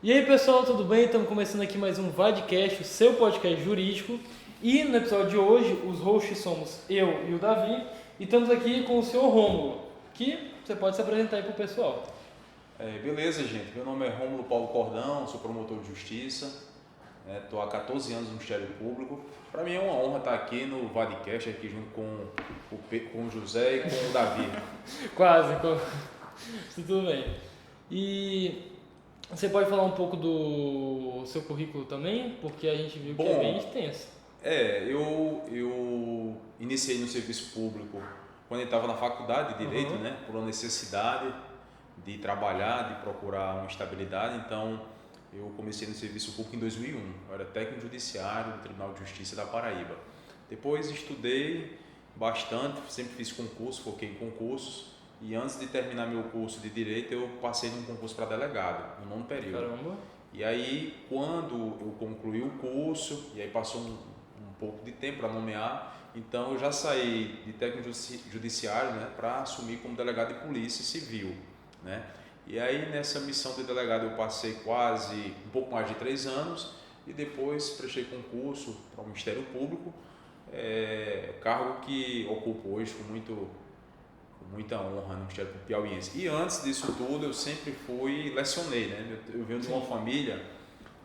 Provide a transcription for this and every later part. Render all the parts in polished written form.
E aí pessoal, tudo bem? Estamos começando aqui mais um Vadcast, o seu podcast jurídico. E no episódio de hoje, os hosts somos eu e o Davi. E estamos aqui com o senhor Rômulo, que você pode se apresentar aí para o pessoal. Beleza, gente. Meu nome é Rômulo Paulo Cordão, sou promotor de justiça. Estou há 14 anos no Ministério Público. Para mim é uma honra estar aqui no Vadcast, aqui junto com o José e com o Davi. Quase, tudo bem. E você pode falar um pouco do seu currículo também? Porque a gente viu que é bem extenso. Eu iniciei no serviço público quando eu estava na faculdade de Direito, né? Por uma necessidade de trabalhar, de procurar uma estabilidade. Então, eu comecei no serviço público em 2001. Eu era técnico judiciário do Tribunal de Justiça da Paraíba. Depois estudei bastante, sempre fiz concurso, foquei em concursos. E antes de terminar meu curso de Direito, eu passei num concurso para delegado, no 9º período. Caramba! E aí, quando eu concluí o curso, e aí passou um pouco de tempo para nomear, então eu já saí de técnico judiciário, né, para assumir como delegado de polícia civil, né? E aí nessa missão de delegado eu passei quase um pouco mais de 3 anos e depois prestei concurso para o Ministério Público, cargo que ocupo hoje com muita honra no Ministério Público Piauiense. E antes disso tudo eu sempre lecionei, né? Eu venho de uma família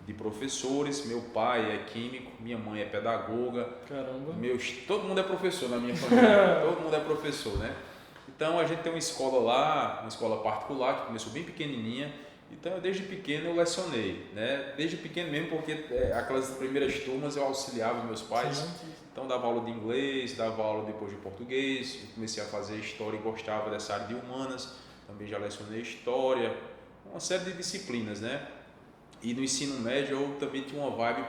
de professores, meu pai é químico, minha mãe é pedagoga. Caramba! Todo mundo é professor na minha família, todo mundo é professor, né? Então a gente tem uma escola lá, uma escola particular que começou bem pequenininha. Então eu desde pequeno eu lecionei, né? Desde pequeno mesmo, porque aquelas primeiras turmas eu auxiliava meus pais. Sim. Então dava aula de inglês, dava aula depois de português, eu comecei a fazer história e gostava dessa área de humanas, também já lecionei história, uma série de disciplinas, né? E no ensino médio eu também tinha uma vibe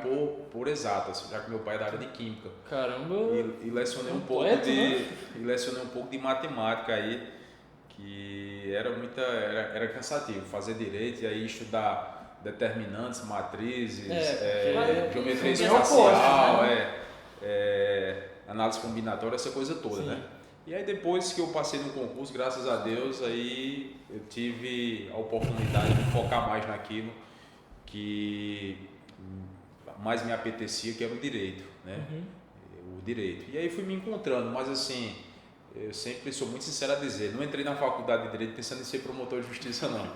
por exatas, já que meu pai é da área de química. Caramba! E lecionei um pouco de matemática aí, que era cansativo, fazer direito e aí estudar determinantes, matrizes, geometria espacial, análise combinatória, essa coisa toda, Sim. né? E aí depois que eu passei no concurso, graças a Deus, aí eu tive a oportunidade de focar mais naquilo que mais me apetecia, que era o direito, né? O direito. E aí fui me encontrando, mas assim, eu sempre sou muito sincero a dizer, não entrei na faculdade de direito pensando em ser promotor de justiça, não.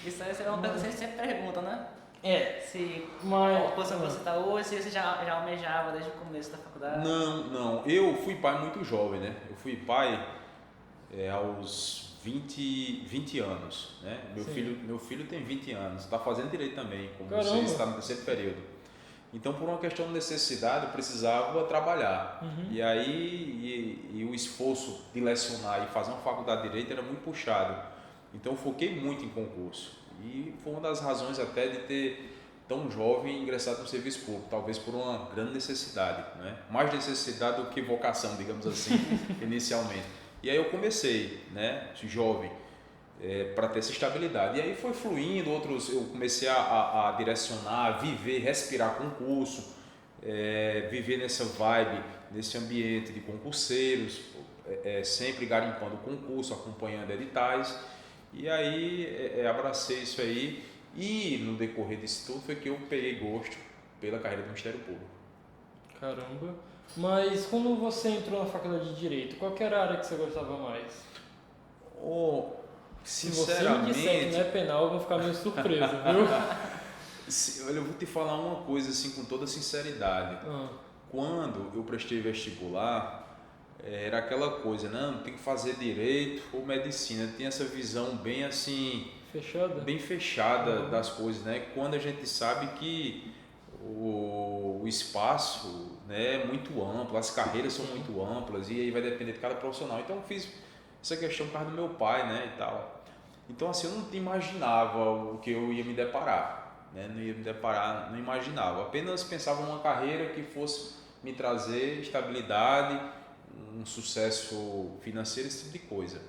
Isso é uma pergunta que você sempre pergunta, né? Se Mas... a posição que você está hoje, se você já almejava desde o começo da faculdade. Não. Eu fui pai muito jovem, né? Eu fui pai aos 20 anos, né? Meu filho tem 20 anos, está fazendo direito também, como você está no 3º período. Então, por uma questão de necessidade, eu precisava trabalhar. E aí, e o esforço de lecionar e fazer uma faculdade de direito era muito puxado. Então, eu foquei muito em concurso. E foi uma das razões até de ter tão jovem ingressado no serviço público, talvez por uma grande necessidade, né? Mais necessidade do que vocação, digamos assim, inicialmente. E aí eu comecei, né, jovem, para ter essa estabilidade. E aí foi fluindo, eu comecei a direcionar, a viver, respirar concurso, viver nessa vibe, nesse ambiente de concurseiros, sempre garimpando concurso, acompanhando editais. E aí abracei isso aí e no decorrer disso tudo foi que eu peguei gosto pela carreira do Ministério Público. Caramba! Mas quando você entrou na faculdade de Direito, qual que era a área que você gostava mais? Sinceramente... Se você me disser que não é penal, eu vou ficar meio surpreso, viu? Olha, eu vou te falar uma coisa assim com toda sinceridade. Quando eu prestei vestibular, era aquela coisa, não, tem que fazer direito ou medicina. Tinha essa visão bem assim... Fechada? Bem fechada das coisas, né? Quando a gente sabe que o espaço, né, é muito amplo, as carreiras são muito amplas e aí vai depender de cada profissional. Então eu fiz essa questão por causa do meu pai, né, e tal. Então assim, eu não imaginava o que eu ia me deparar, né? Não imaginava. Apenas pensava numa carreira que fosse me trazer estabilidade, um sucesso financeiro, esse tipo de coisa.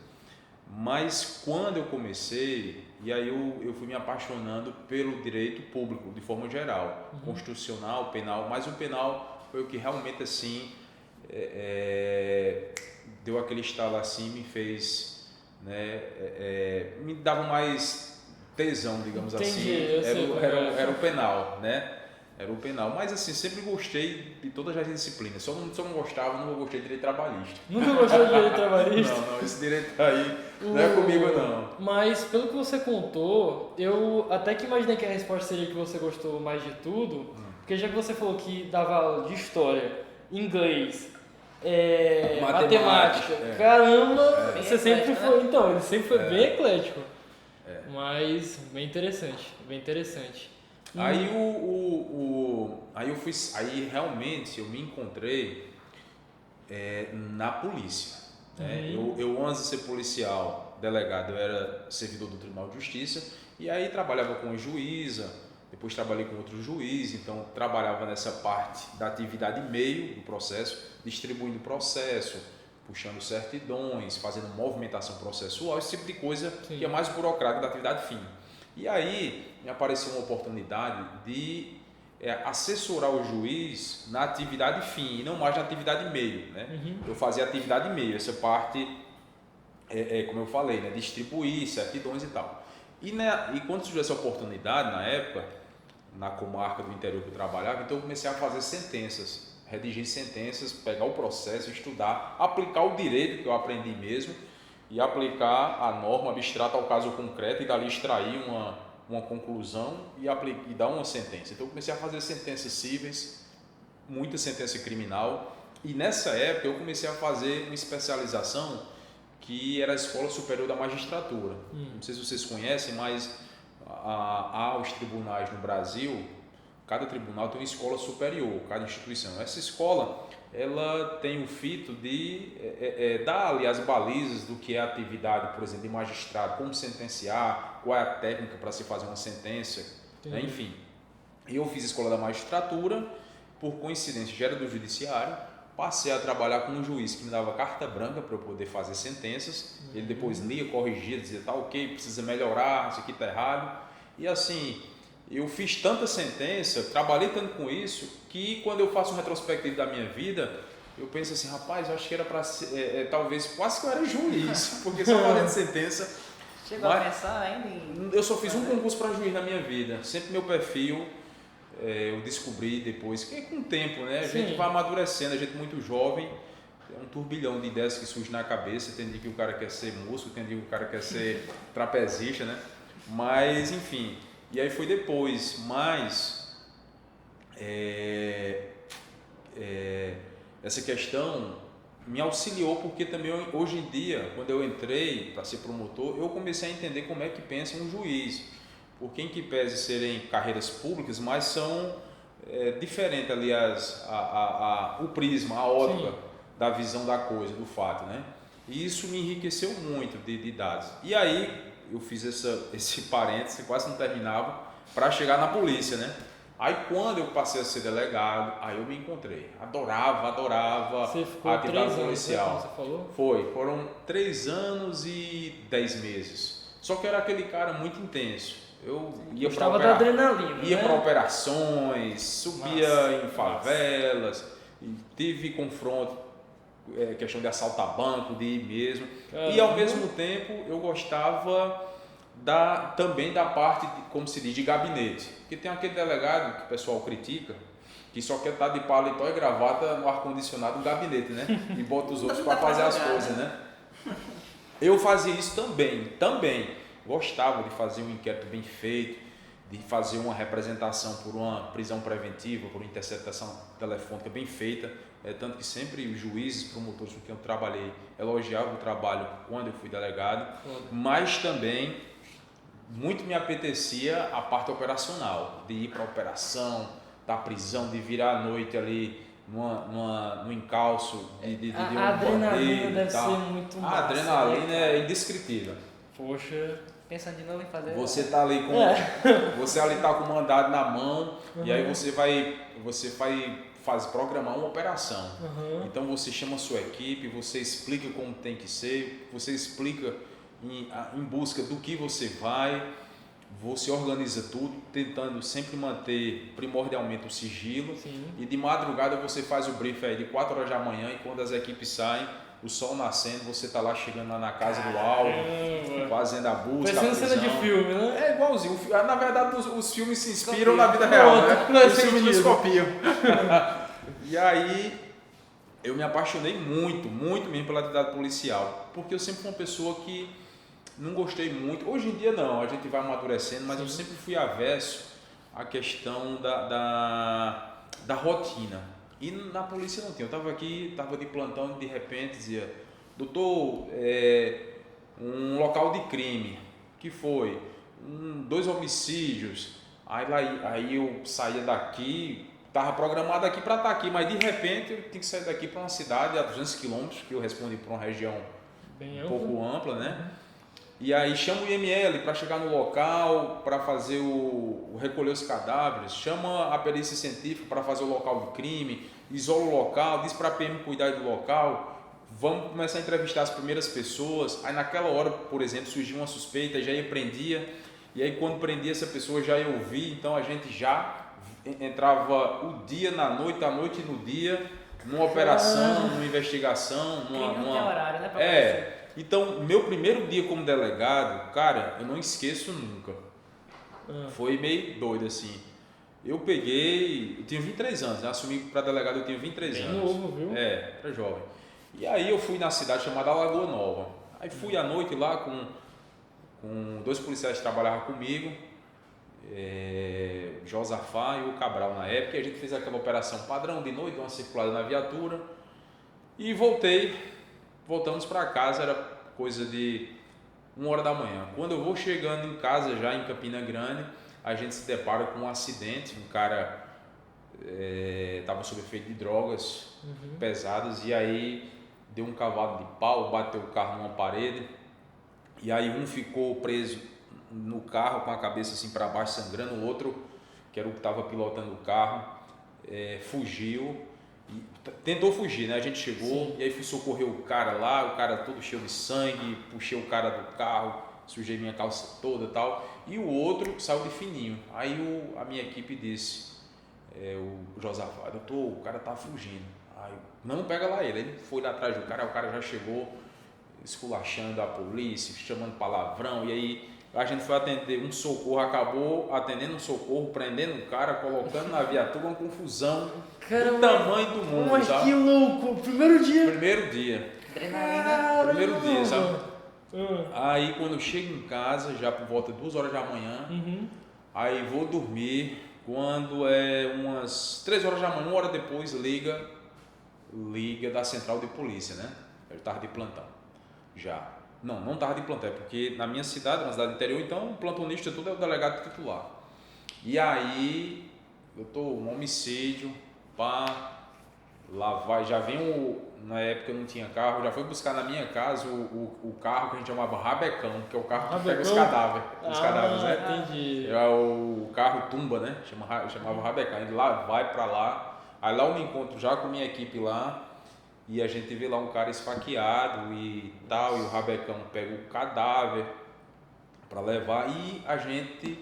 Mas quando eu comecei, e aí eu fui me apaixonando pelo direito público de forma geral, constitucional, penal, mas o penal foi o que realmente assim deu aquele estalo assim, me fez, né, me dava mais tesão, digamos Entendi, assim, era o penal, né? Era o penal. Mas assim, sempre gostei de todas as disciplinas. Só não gostava, nunca gostei de direito trabalhista. Nunca gostou de direito trabalhista? Não, esse direito aí não é comigo não. Mas pelo que você contou, eu até que imaginei que a resposta seria que você gostou mais de tudo, porque já que você falou que dava aula de história, inglês, matemática, caramba, você sempre foi, então, ele sempre foi bem eclético. Mas bem interessante, bem interessante. Aí aí realmente eu me encontrei na polícia. Né? Eu antes de ser policial, delegado, eu era servidor do Tribunal de Justiça e aí trabalhava com juíza, depois trabalhei com outro juiz, então trabalhava nessa parte da atividade meio do processo, distribuindo o processo, puxando certidões, fazendo movimentação processual, esse tipo de coisa que é mais burocrática da atividade fim. E aí me apareceu uma oportunidade de assessorar o juiz na atividade fim e não mais na atividade meio. Né? Eu fazia atividade meio, essa parte, como eu falei, né? Distribuir certidões e tal. E quando surgiu essa oportunidade, na época, na comarca do interior que eu trabalhava, então eu comecei a fazer sentenças, redigir sentenças, pegar o processo, estudar, aplicar o direito que eu aprendi mesmo e aplicar a norma abstrata ao caso concreto e dali extrair uma conclusão e dar uma sentença. Então eu comecei a fazer sentenças cíveis, muita sentença criminal e nessa época eu comecei a fazer uma especialização que era a Escola Superior da Magistratura. Não sei se vocês conhecem, mas há os tribunais no Brasil, cada tribunal tem uma escola superior, cada instituição. Essa escola ela tem o fito de dar ali as balizas do que é a atividade, por exemplo, de magistrado, como sentenciar, qual é a técnica para se fazer uma sentença, né? Enfim. Eu fiz a escola da magistratura, por coincidência já era do judiciário, passei a trabalhar com um juiz que me dava carta branca para eu poder fazer sentenças, ele depois lia, corrigia, dizia, tá ok, precisa melhorar, isso aqui está errado, e assim, eu fiz tanta sentença, trabalhei tanto com isso, que quando eu faço um retrospectivo da minha vida, eu penso assim, rapaz, eu acho que era para ser, talvez, quase que eu era juiz, porque só fazendo sentença. Chegou a pensar ainda em... Eu só fiz um concurso para juiz na minha vida, sempre meu perfil, eu descobri depois, que com o tempo, né, a gente vai amadurecendo, a gente muito jovem, é um turbilhão de ideias que surge na cabeça, tem dia que o cara quer ser músico, tem dia que o cara quer ser trapezista, né, mas enfim... E aí foi depois, mas essa questão me auxiliou porque também hoje em dia, quando eu entrei para ser promotor, eu comecei a entender como é que pensa um juiz. Porque em que pese serem carreiras públicas, mas são diferentes ali o prisma, a ótica da visão da coisa, do fato, né? E isso me enriqueceu muito de dados. E aí eu fiz esse parênteses, quase não terminava, para chegar na polícia, né? Aí quando eu passei a ser delegado, aí eu me encontrei. Adorava você ficou a atividade 3 anos, policial. Né, você falou? Foram 3 anos e 10 meses. Só que eu era aquele cara muito intenso. Eu ia da adrenalina, ia né? para operações, subia em favelas, tive confronto, questão de assaltar banco, de ir mesmo. E ao mesmo tempo eu gostava também da parte, como se diz, de gabinete. Porque tem aquele delegado que o pessoal critica, que só quer estar de paletó e gravata no ar-condicionado do gabinete, né? E bota os outros para fazer as coisas, né? Eu fazia isso também. Gostava de fazer um inquérito bem feito, de fazer uma representação por uma prisão preventiva, por uma interceptação telefônica bem feita. Tanto que sempre os juízes, promotores com quem eu trabalhei, elogiavam o trabalho quando eu fui delegado, mas também muito me apetecia a parte operacional, de ir para a operação, da prisão, de virar à noite ali no encalço de um adrenalina deve ser muito massa. A adrenalina é indescritível. Poxa, pensando de novo em fazer... Você tá ali você ali tá com o mandado na mão e aí você vai programar uma operação. Então você chama a sua equipe, você explica como tem que ser, você explica em busca do que você você organiza tudo, tentando sempre manter primordialmente o sigilo. E de madrugada você faz o brief aí de 4 horas da manhã e quando as equipes saem, o sol nascendo, você tá lá chegando lá na casa do alvo, fazendo a busca. Parecendo cena de filme, né? É igualzinho. Na verdade, os filmes se inspiram na vida real, né? Os filmes nos copiam. E aí, eu me apaixonei muito mesmo pela atividade policial, porque eu sempre fui uma pessoa que não gostei muito. Hoje em dia não, a gente vai amadurecendo, mas eu sempre fui averso à questão da rotina. E na polícia não tinha. Eu estava de plantão e de repente dizia: doutor, um local de crime, que foi? 2 homicídios. Aí eu saía daqui, estava programado aqui para estar aqui, mas de repente eu tinha que sair daqui para uma cidade a 200 quilômetros, que eu respondi para uma região um pouco ampla, né? E aí chama o IML para chegar no local, para fazer recolher os cadáveres, chama a perícia científica para fazer o local do crime, isola o local, diz para a PM cuidar do local, vamos começar a entrevistar as primeiras pessoas. Aí naquela hora, por exemplo, surgiu uma suspeita, já ia prendia, e aí quando prendia essa pessoa já ia ouvir, então a gente já entrava o dia na noite, a noite no dia, numa operação, numa investigação, não tem horário, né? Então, meu primeiro dia como delegado, cara, eu não esqueço nunca. Foi meio doido assim. Eu tinha 23 anos, né? Assumi para delegado eu tinha 23 anos. Novo, viu? Era jovem. E aí eu fui na cidade chamada Lagoa Nova. Aí fui à noite lá com 2 policiais que trabalhavam comigo, Josafá e o Cabral na época, e a gente fez aquela operação padrão de noite, uma circulada na viatura, e voltamos para casa, era coisa de 1h da manhã. Quando eu vou chegando em casa, já em Campina Grande, a gente se depara com um acidente. Um cara estava sob efeito de drogas pesadas, e aí deu um cavalo de pau, bateu o carro numa parede, e aí um ficou preso no carro com a cabeça assim para baixo sangrando, o outro, que era o que estava pilotando o carro, fugiu. Tentou fugir, né? A gente chegou e aí fui socorrer o cara lá, o cara todo cheio de sangue, puxei o cara do carro, sujei minha calça toda e tal, e o outro saiu de fininho. Aí a minha equipe disse, o Josafá: doutor, o cara tá fugindo. Aí, não pega lá ele foi lá atrás do cara, o cara já chegou esculachando a polícia, chamando palavrão, e aí a gente foi atender um socorro, acabou atendendo um socorro, prendendo o cara, colocando na viatura, uma confusão. Caramba, do tamanho do mundo, mas sabe? Que louco! Primeiro dia, sabe? Aí quando eu chego em casa, já por volta de 2h da manhã, aí vou dormir, quando umas 3h da manhã, 1 hora depois, liga da central de polícia, né? Eu estava de plantão, já. Não estava de plantão, porque na minha cidade, na cidade interior, então o plantonista tudo é o delegado titular. E aí, um homicídio, lá vai, já vem na época eu não tinha carro, já foi buscar na minha casa o carro que a gente chamava rabecão, que é o carro que pega os cadáveres, né? Entendi. É o carro tumba, né? Chamava rabecão. Ele lá vai para lá, aí lá eu me encontro já com minha equipe lá, e a gente vê lá um cara esfaqueado e tal, e o rabecão pega o cadáver para levar, e a gente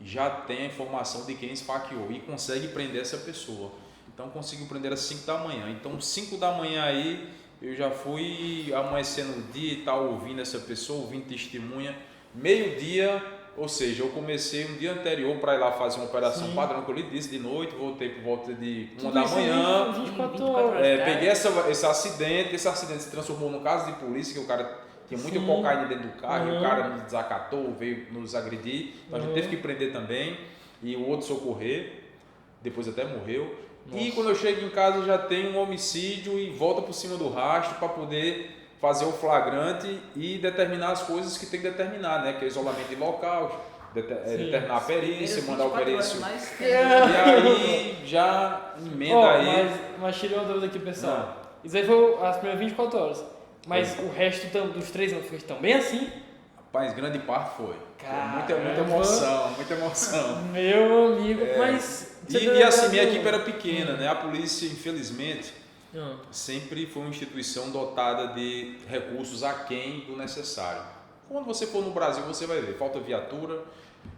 já tem a informação de quem esfaqueou e consegue prender essa pessoa. Então consigo prender às 5 da manhã. Então 5 da manhã aí eu já fui amanhecendo o dia e tal, ouvindo essa pessoa, ouvindo testemunha. Meio-dia, ou seja, eu comecei um dia anterior para ir lá fazer uma operação padrão que eu lhe disse de noite, voltei por volta de 1 da manhã. 24 horas. Peguei esse acidente se transformou num caso de polícia, que o cara tinha muita cocaína dentro do carro, e o cara nos desacatou, veio nos agredir, então a gente teve que prender também, e o outro socorrer, depois até morreu. Nossa. E quando eu chego em casa já tem um homicídio e volta por cima do rastro para poder fazer o flagrante e determinar as coisas que tem que determinar, né? Que é isolamento de local, determinar a perícia, mandar o perício. E aí já emenda aí. Mas tirei uma dúvida aqui, pessoal. Isso aí foi as primeiras 24 horas. Mas o resto dos 3 anos foi também assim? Rapaz, grande parte foi. Muita emoção. Meu amigo, mas... E assim, minha equipe era pequena, né? A polícia, infelizmente, sempre foi uma instituição dotada de recursos aquém do necessário. Quando você for no Brasil, você vai ver, falta viatura,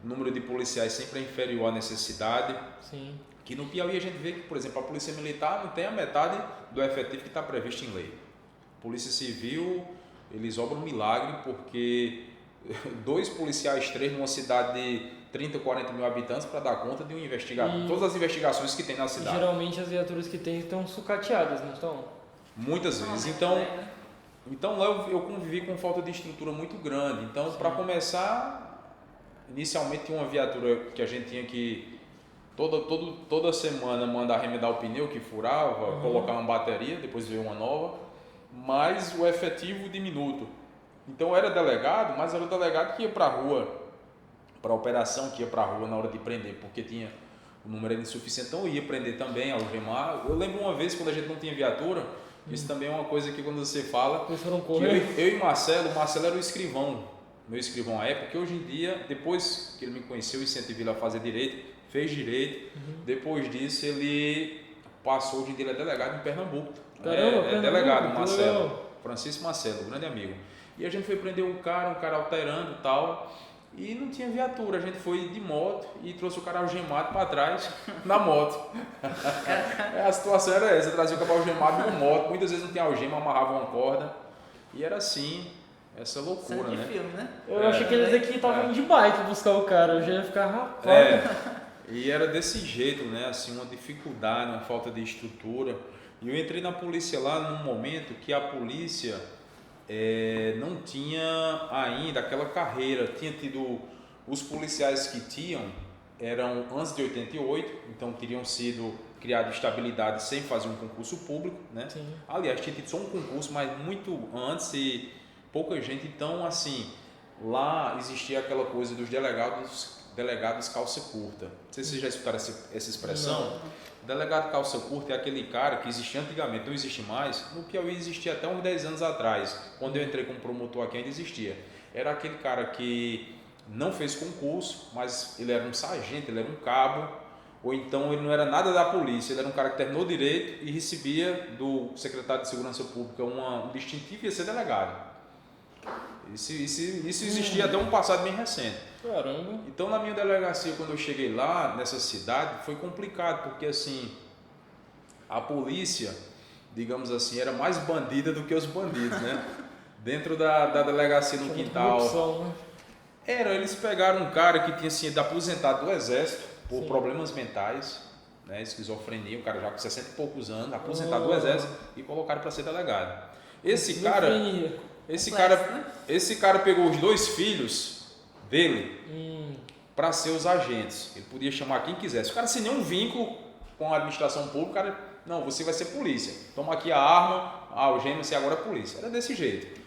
o número de policiais sempre é inferior à necessidade. Sim. Que no Piauí a gente vê que, por exemplo, a polícia militar não tem a metade do efetivo que está previsto em lei. Polícia Civil, eles obram um milagre porque 2 policiais, 3 numa cidade de 30, 40 mil habitantes para dar conta de investigar todas as investigações que tem na cidade. Geralmente as viaturas que tem estão sucateadas, não estão? Muitas vezes. Então lá eu convivi com falta de estrutura muito grande. Então, para começar, inicialmente tinha uma viatura que a gente tinha que toda semana mandar arremedar o pneu que furava, colocar uma bateria, depois veio uma nova, mas o efetivo diminuto. Então era delegado, mas era o delegado que ia para a rua, para a operação, que ia para a rua na hora de prender, porque tinha o número era insuficiente, então eu ia prender também, algemar. Eu lembro uma vez quando a gente não tinha viatura, isso também é uma coisa que quando você fala, que eu e o Marcelo era o escrivão, meu escrivão à época, que hoje em dia, depois que ele me conheceu e incentivou ele a fazer direito, fez direito, depois disso ele passou, hoje em dia ele é delegado em Pernambuco. Caramba, é delegado, Marcelo, Francisco Marcelo, grande amigo. E a gente foi prender um cara alterando e tal, e não tinha viatura, a gente foi de moto e trouxe o cara algemado para trás na moto. A situação era essa, trazia o cara algemado numa moto, muitas vezes não tinha algema, amarrava uma corda, e era assim, essa loucura, né? Filme, né? Eu achei que eles aqui estavam indo de bike buscar o cara, eu já ia ficar rapaz. E era desse jeito, né? Assim, uma dificuldade, uma falta de estrutura. E eu entrei na polícia lá num momento que a polícia não tinha ainda aquela carreira. Tinha tido os policiais que eram antes de 88, então teriam sido criado estabilidade sem fazer um concurso público, né? Sim. Aliás, tinha tido só um concurso, mas muito antes e pouca gente. Então, assim, lá existia aquela coisa dos delegados calça curta. Não sei se vocês já escutaram essa expressão. Não. Delegado calça curta é aquele cara que existia antigamente, não existe mais. No Piauí existia até uns 10 anos atrás. Quando eu entrei como promotor aqui ainda existia. Era aquele cara que não fez concurso, mas ele era um sargento, ele era um cabo, ou então ele não era nada da polícia, ele era um cara que terminou direito e recebia do secretário de Segurança Pública um distintivo e ia ser delegado. Isso existia até um passado bem recente. Caramba. Então, na minha delegacia, quando eu cheguei lá, nessa cidade, foi complicado, porque assim, a polícia, digamos assim, era mais bandida do que os bandidos, né? Dentro da delegacia no quintal. Corrupção, né? Eles pegaram um cara que tinha sido aposentado do exército por problemas mentais, né? Esquizofrenia, um cara já com 60 e poucos anos, aposentado do exército, e colocaram para ser delegado. Esse cara pegou os 2 filhos dele para ser os agentes. Ele podia chamar quem quisesse. O cara sem nenhum vínculo com a administração pública, o cara, não, você vai ser polícia. Toma aqui a arma, algema, você agora é polícia. Era desse jeito.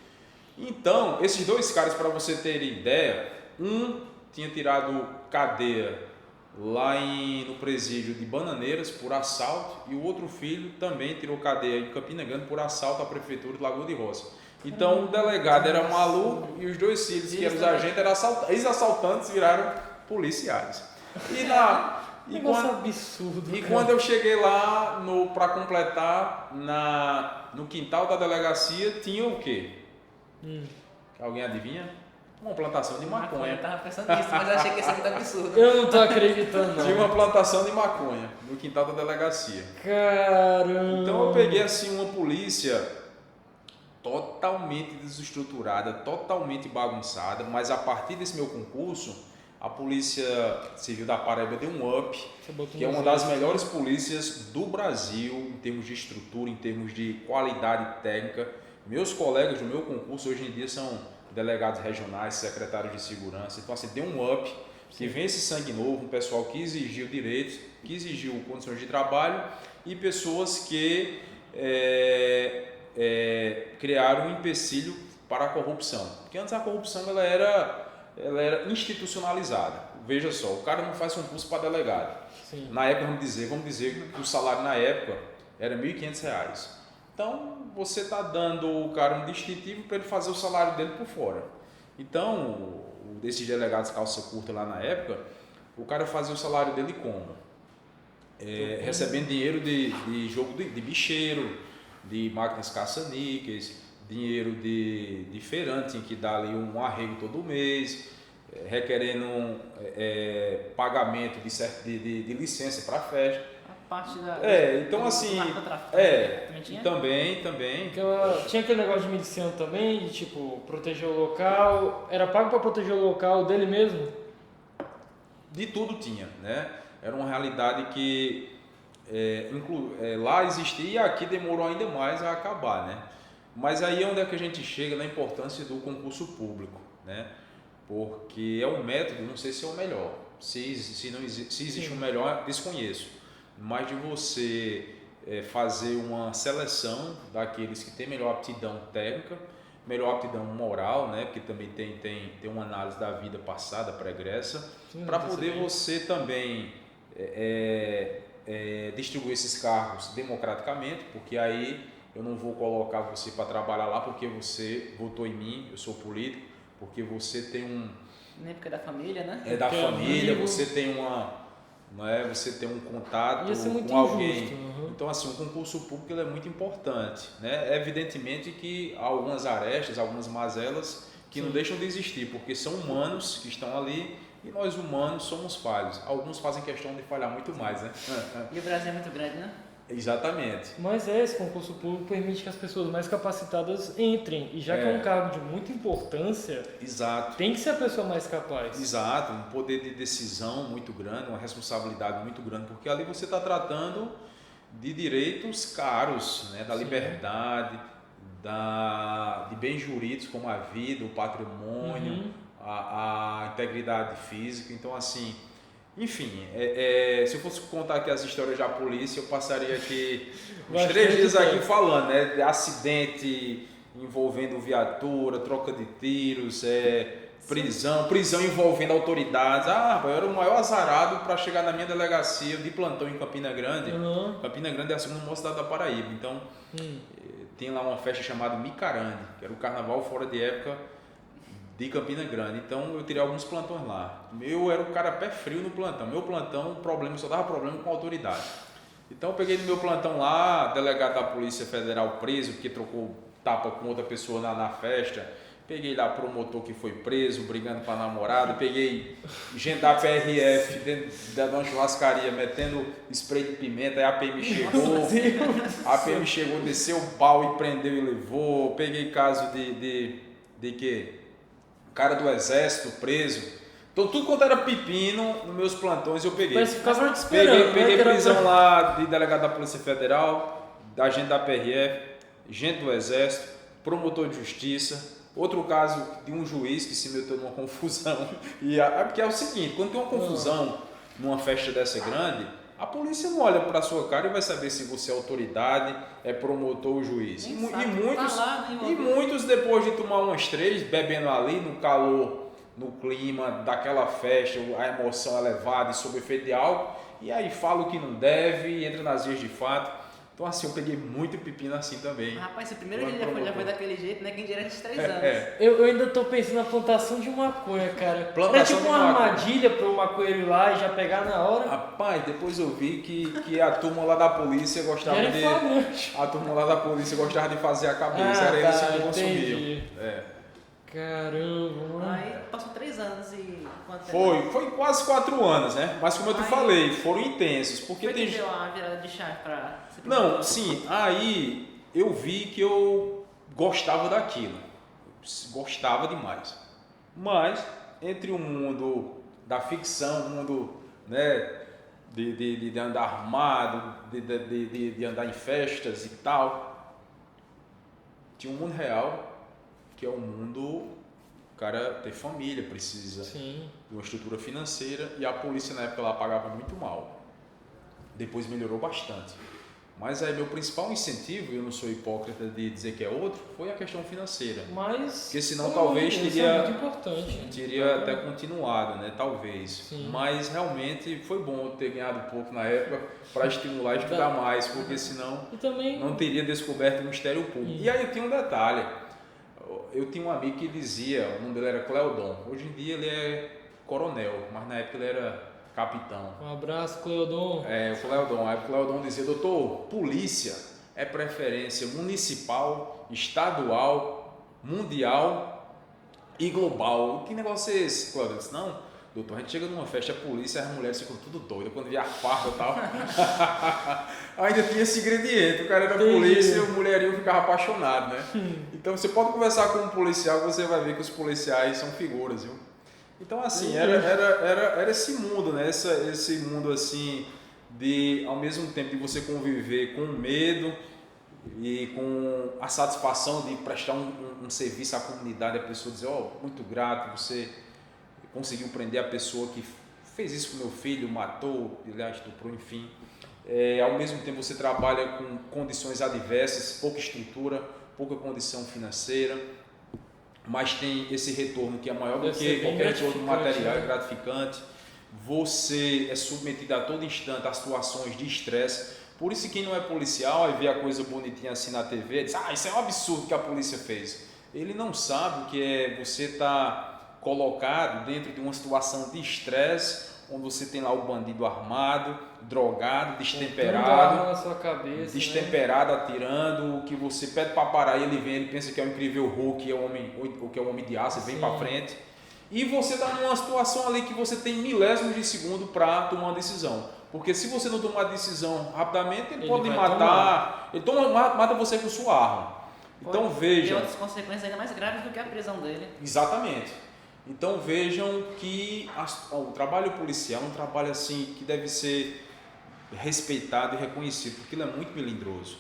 Então, esses 2 caras, para você ter ideia, um tinha tirado cadeia lá no presídio de Bananeiras por assalto e o outro filho também tirou cadeia em Campina Grande por assalto à prefeitura de Lagoa de Roça. Então o delegado era maluco e os 2 filhos, que eram os agentes, eram ex-assaltantes, viraram policiais. Absurdo. E quando eu cheguei lá para completar, no quintal da delegacia, tinha o quê? Alguém adivinha? Uma plantação de maconha. Eu tava pensando nisso, mas eu achei que isso é muito absurdo. Eu não tô acreditando, não. Tinha uma plantação de maconha no quintal da delegacia. Caramba! Então eu peguei assim uma polícia totalmente desestruturada, totalmente bagunçada, mas a partir desse meu concurso, a Polícia Civil da Paraíba deu um up, que é uma das melhores polícias do Brasil em termos de estrutura, em termos de qualidade técnica. Meus colegas do meu concurso hoje em dia são delegados regionais, secretários de segurança, então assim, deu um up, que vem esse sangue novo, um pessoal que exigiu direitos, que exigiu condições de trabalho e pessoas que criaram um empecilho para a corrupção, porque antes a corrupção ela era institucionalizada. Veja só, o cara não faz concurso para delegado. Sim. Na época, vamos dizer que o salário na época era R$ 1.500. Então, você está dando o cara um distintivo para ele fazer o salário dele por fora. Então, desses delegados calça curta lá na época, o cara fazia o salário dele como? Recebendo dinheiro de jogo de bicheiro, de máquinas caça-níqueis, dinheiro de feirante, que dá ali um arrego todo mês, requerendo pagamento de licença para festa. parte da... então assim... Também. Tinha aquele negócio de miliciano também, de tipo, proteger o local. Era pago para proteger o local dele mesmo? De tudo tinha, né? Era uma realidade que lá existia e aqui demorou ainda mais a acabar, né? Mas aí é onde é que a gente chega na importância do concurso público, né? Porque é um método, não sei se é o melhor. Se existe um melhor, desconheço. Mas de você fazer uma seleção daqueles que têm melhor aptidão técnica, melhor aptidão moral, né? Porque também tem uma análise da vida passada, pregressa, para poder você também distribuir esses cargos democraticamente, porque aí eu não vou colocar você para trabalhar lá porque você votou em mim, eu sou político, porque você tem nem porque é da família, né? É da família, você tem você tem um contato com alguém. Injusto. Então, assim, o concurso público ele é muito importante, né? Evidentemente que há algumas arestas, algumas mazelas que não deixam de existir, porque são humanos que estão ali e nós humanos somos falhos. Alguns fazem questão de falhar muito mais, né? E o Brasil é muito grande, né? Exatamente. Mas esse concurso público permite que as pessoas mais capacitadas entrem. E já que é um cargo de muita importância, exato, tem que ser a pessoa mais capaz. Exato, um poder de decisão muito grande, uma responsabilidade muito grande, porque ali você está tratando de direitos caros, né? Da liberdade, de bens jurídicos como a vida, o patrimônio, a integridade física. Então, assim... Enfim, se eu fosse contar aqui as histórias da polícia, eu passaria aqui uns 3 dias aqui falando, né? De acidente envolvendo viatura, troca de tiros, prisão envolvendo autoridades. Eu era o maior azarado para chegar na minha delegacia de plantão em Campina Grande. Campina Grande é a segunda maior cidade da Paraíba. Então, tem lá uma festa chamada Micarande, que era o carnaval fora de época de Campina Grande. Então eu tirei alguns plantões lá. Eu era o cara pé frio no plantão. Meu plantão, só dava problema com a autoridade. Então eu peguei no meu plantão lá, delegado da Polícia Federal preso, porque trocou tapa com outra pessoa na festa. Peguei lá promotor que foi preso, brigando com a namorada. Peguei gente da PRF dentro de uma churrascaria, metendo spray de pimenta. Aí a PM chegou. A PM chegou, desceu o pau e prendeu e levou. Peguei caso de quê? Cara do exército preso. Então tudo quanto era pepino nos meus plantões eu peguei. Mas ficava te esperando. Peguei prisão lá de delegado da Polícia Federal, da agente da PRF, gente do exército, promotor de justiça. Outro caso de um juiz que se meteu numa confusão. Porque é o seguinte, quando tem uma confusão numa festa dessa grande, a polícia não olha para a sua cara e vai saber se você é autoridade, é promotor ou juiz. E muitos, depois de tomar umas 3, bebendo ali no calor, no clima daquela festa, a emoção elevada e sob efeito de álcool, e aí fala o que não deve, entra nas vias de fato. Então, assim, eu peguei muito pepino assim também. Rapaz, o primeiro dia já foi daquele jeito, né? Quem dirá esses 3 anos. Eu ainda tô pensando na plantação de maconha, cara. Plantação é tipo uma armadilha para o maconheiro ir lá e já pegar na hora. Rapaz, depois eu vi que a turma lá da polícia gostava de... A turma lá da polícia gostava de fazer a cabeça. Era eles que consumiam. Caramba, mano. Aí passou 3 anos e... Foi quase 4 anos, né? Mas como eu te falei, foram intensos. Porque foi que deu uma virada de chave pra... Não, sim. Aí eu vi que eu gostava daquilo. Gostava demais. Mas, entre o mundo da ficção, o mundo, né, de andar armado, de andar em festas e tal, tinha um mundo real, que é o mundo... O cara ter família, precisa de uma estrutura financeira, e a polícia na época ela pagava muito mal. Depois melhorou bastante. Mas aí meu principal incentivo, eu não sou hipócrita de dizer que é outro, foi a questão financeira. Mas porque senão talvez teria até continuado, né? Talvez. Mas realmente foi bom eu ter ganhado pouco na época para estimular a estudar mais, porque senão não teria descoberto o Ministério Público. E aí tem um detalhe. Eu tinha um amigo que dizia, o nome dele era Cleodon. Hoje em dia ele é coronel, mas na época ele era capitão. Um abraço, Cleodon. O Cleodon. Aí o Cleodon dizia, doutor, polícia é preferência municipal, estadual, mundial e global. Que negócio é esse, Cleodon? Eu disse, não, doutor, a gente chega numa festa, a polícia, as mulheres ficam tudo doidas quando vê a farda e tal. Ainda tinha esse ingrediente, o cara era polícia e o mulherinho ficava apaixonado, né? Então você pode conversar com um policial, você vai ver que os policiais são figuras, viu? Então assim, era esse mundo, né? Esse mundo assim, de ao mesmo tempo de você conviver com medo e com a satisfação de prestar um serviço à comunidade, a pessoa dizer, muito grato, você conseguiu prender a pessoa que fez isso com meu filho, matou, estuprou, enfim. Ao mesmo tempo você trabalha com condições adversas, pouca estrutura, pouca condição financeira, mas tem esse retorno que é maior do que qualquer retorno material, é gratificante. Você é submetido a todo instante a situações de estresse. Por isso quem não é policial e vê a coisa bonitinha assim na TV, diz, isso é um absurdo que a polícia fez. Ele não sabe o que é você estar colocado dentro de uma situação de estresse, onde você tem lá o bandido armado, drogado, destemperado, na sua cabeça, destemperado, atirando, o que você pede para parar e ele vem, ele pensa que é o incrível Hulk, que é o homem de aço, vem para frente. E você está numa situação ali que você tem milésimos de segundo para tomar uma decisão. Porque se você não tomar decisão rapidamente, ele pode lhe matar. Ele mata você com sua arma. Então vejam. Tem outras consequências ainda mais graves do que a prisão dele. Exatamente. Então vejam que o trabalho policial é um trabalho assim que deve ser respeitado e reconhecido, porque ele é muito melindroso.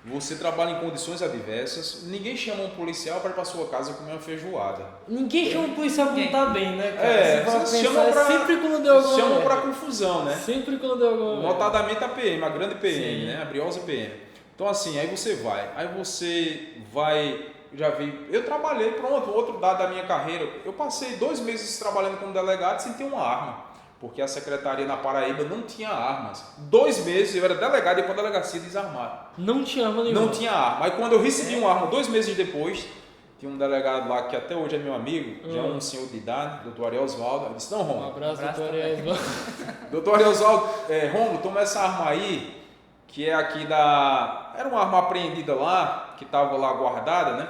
Você trabalha em condições adversas, ninguém chama um policial para ir para sua casa comer uma feijoada. Ninguém chama um policial para não estar bem, né, cara? Você chama pra, sempre quando deu alguma chama para confusão, né? Sempre quando deu alguma notadamente a PM, a grande PM, né? A briosa PM. Então assim, aí você vai, já vi, eu trabalhei, pronto, outro dado da minha carreira, eu passei 2 meses trabalhando como delegado sem ter uma arma. Porque a secretaria na Paraíba não tinha armas. 2 meses eu era delegado e para a delegacia desarmado. Não tinha arma nenhuma? Não tinha arma. Aí quando eu recebi uma arma 2 meses depois, tinha um delegado lá que até hoje é meu amigo, já é um senhor de idade, doutor Ariel Osvaldo. Ele disse, não, Romulo. Um abraço, doutor Ariel Osvaldo. Doutor Ariel Osvaldo, Romulo, toma essa arma aí, que é aqui da... Era uma arma apreendida lá, que estava lá guardada, né?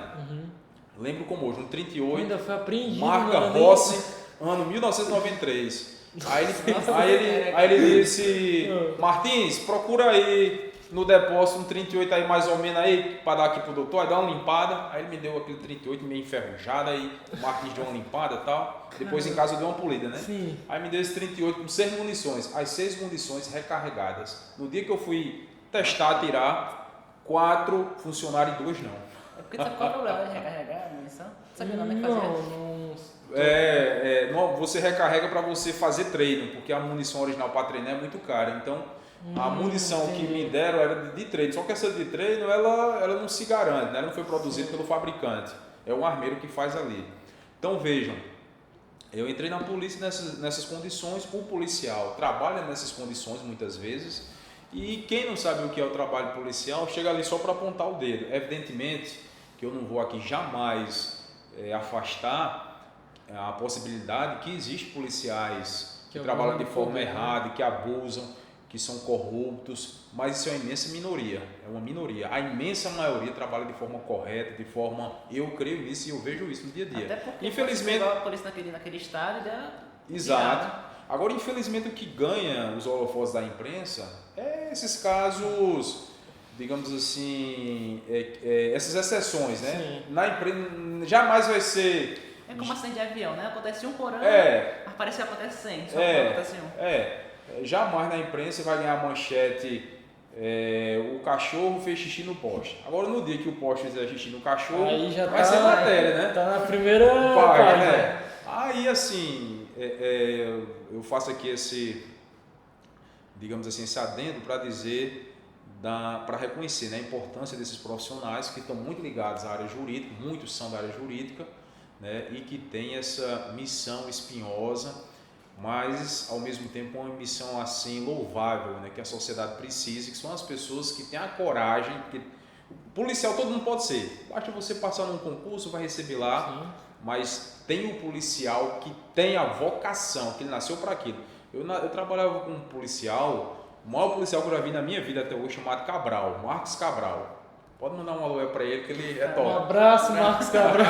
Lembro como hoje, um 38. Ainda foi apreendido. Marca Rossi, ano 1993. Aí ele disse, Martins, procura aí no depósito um 38 aí mais ou menos aí, para dar aqui pro doutor, aí dá uma limpada. Aí ele me deu aquele 38 meio enferrujado, aí o Martins deu uma limpada e tal. Depois em casa eu dei uma polida, né? Sim. Aí me deu esse 38 com 6 munições, as 6 munições recarregadas. No dia que eu fui testar, tirar, 4 funcionaram e 2 não. É porque sabe qual é o problema de recarregar a munição? Sabe não, né? Não, você recarrega para você fazer treino, porque a munição original para treinar é muito cara. Então, a munição que me deram era de treino. Só que essa de treino, ela não se garante, né? Ela não foi produzida pelo fabricante. É um armeiro que faz ali. Então, vejam, eu entrei na polícia nessas condições. O policial trabalha nessas condições muitas vezes. E quem não sabe o que é o trabalho policial, chega ali só para apontar o dedo. Evidentemente que eu não vou aqui jamais afastar a possibilidade que existem policiais que trabalham de forma errada, que abusam, que são corruptos, mas isso é uma imensa minoria, é uma minoria. A imensa maioria trabalha de forma correta, de forma, eu creio nisso e eu vejo isso no dia a dia. Até porque infelizmente, a polícia naquele estado dela. Exato. Agora, infelizmente, o que ganha os holofotes da imprensa é esses casos, digamos assim, essas exceções, né? Sim. Na imprensa jamais vai ser... É como acidente de avião, né? Acontece um por ano, parece que acontece 100, só acontece um. Jamais na imprensa vai ganhar manchete, o cachorro fez xixi no poste. Agora no dia que o poste fizer xixi no cachorro, aí já vai ser matéria, né? Tá na primeira página. Né? Aí assim, eu faço aqui esse adendo para dizer, para reconhecer, né, a importância desses profissionais que estão muito ligados à área jurídica, muitos são da área jurídica, né, e que tem essa missão espinhosa, mas ao mesmo tempo uma missão assim louvável, né, que a sociedade precisa, que são as pessoas que têm a coragem, que policial todo mundo pode ser, basta você passar num concurso, vai receber lá. Sim. Mas tem o policial que tem a vocação, que ele nasceu para aquilo. Eu trabalhava com um policial, o maior policial que eu já vi na minha vida até hoje, chamado Cabral, Marcos Cabral. Pode mandar um alô para ele, que ele é top. Um abraço, Marcos Cabral.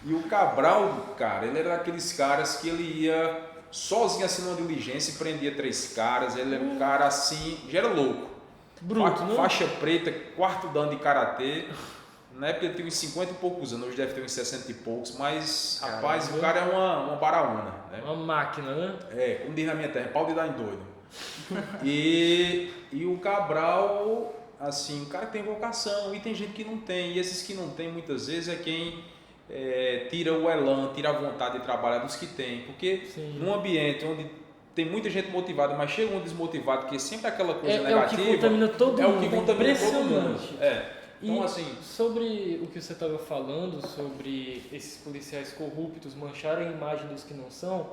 E o Cabral, cara, ele era daqueles caras que ele ia sozinho assim numa diligência e prendia 3 caras. Ele era um cara assim, já era louco. Bruto, né? Faixa preta, 4º dan de karatê. Na época ele tinha uns 50 e poucos anos, hoje deve ter uns 60 e poucos, mas, rapaz, o cara é uma baraúna, né? Uma máquina, né? Como diz na minha terra, pau de dar em doido. E o Cabral, assim, o cara tem vocação e tem gente que não tem. E esses que não tem, muitas vezes, é quem tira o elan, tira a vontade de trabalhar dos que tem. Porque num ambiente onde tem muita gente motivada, mas chega um desmotivado, que é sempre aquela coisa negativa. É o que contamina todo mundo. É o que contamina todo mundo. Então, assim, sobre o que você estava falando, sobre esses policiais corruptos mancharem a imagem dos que não são,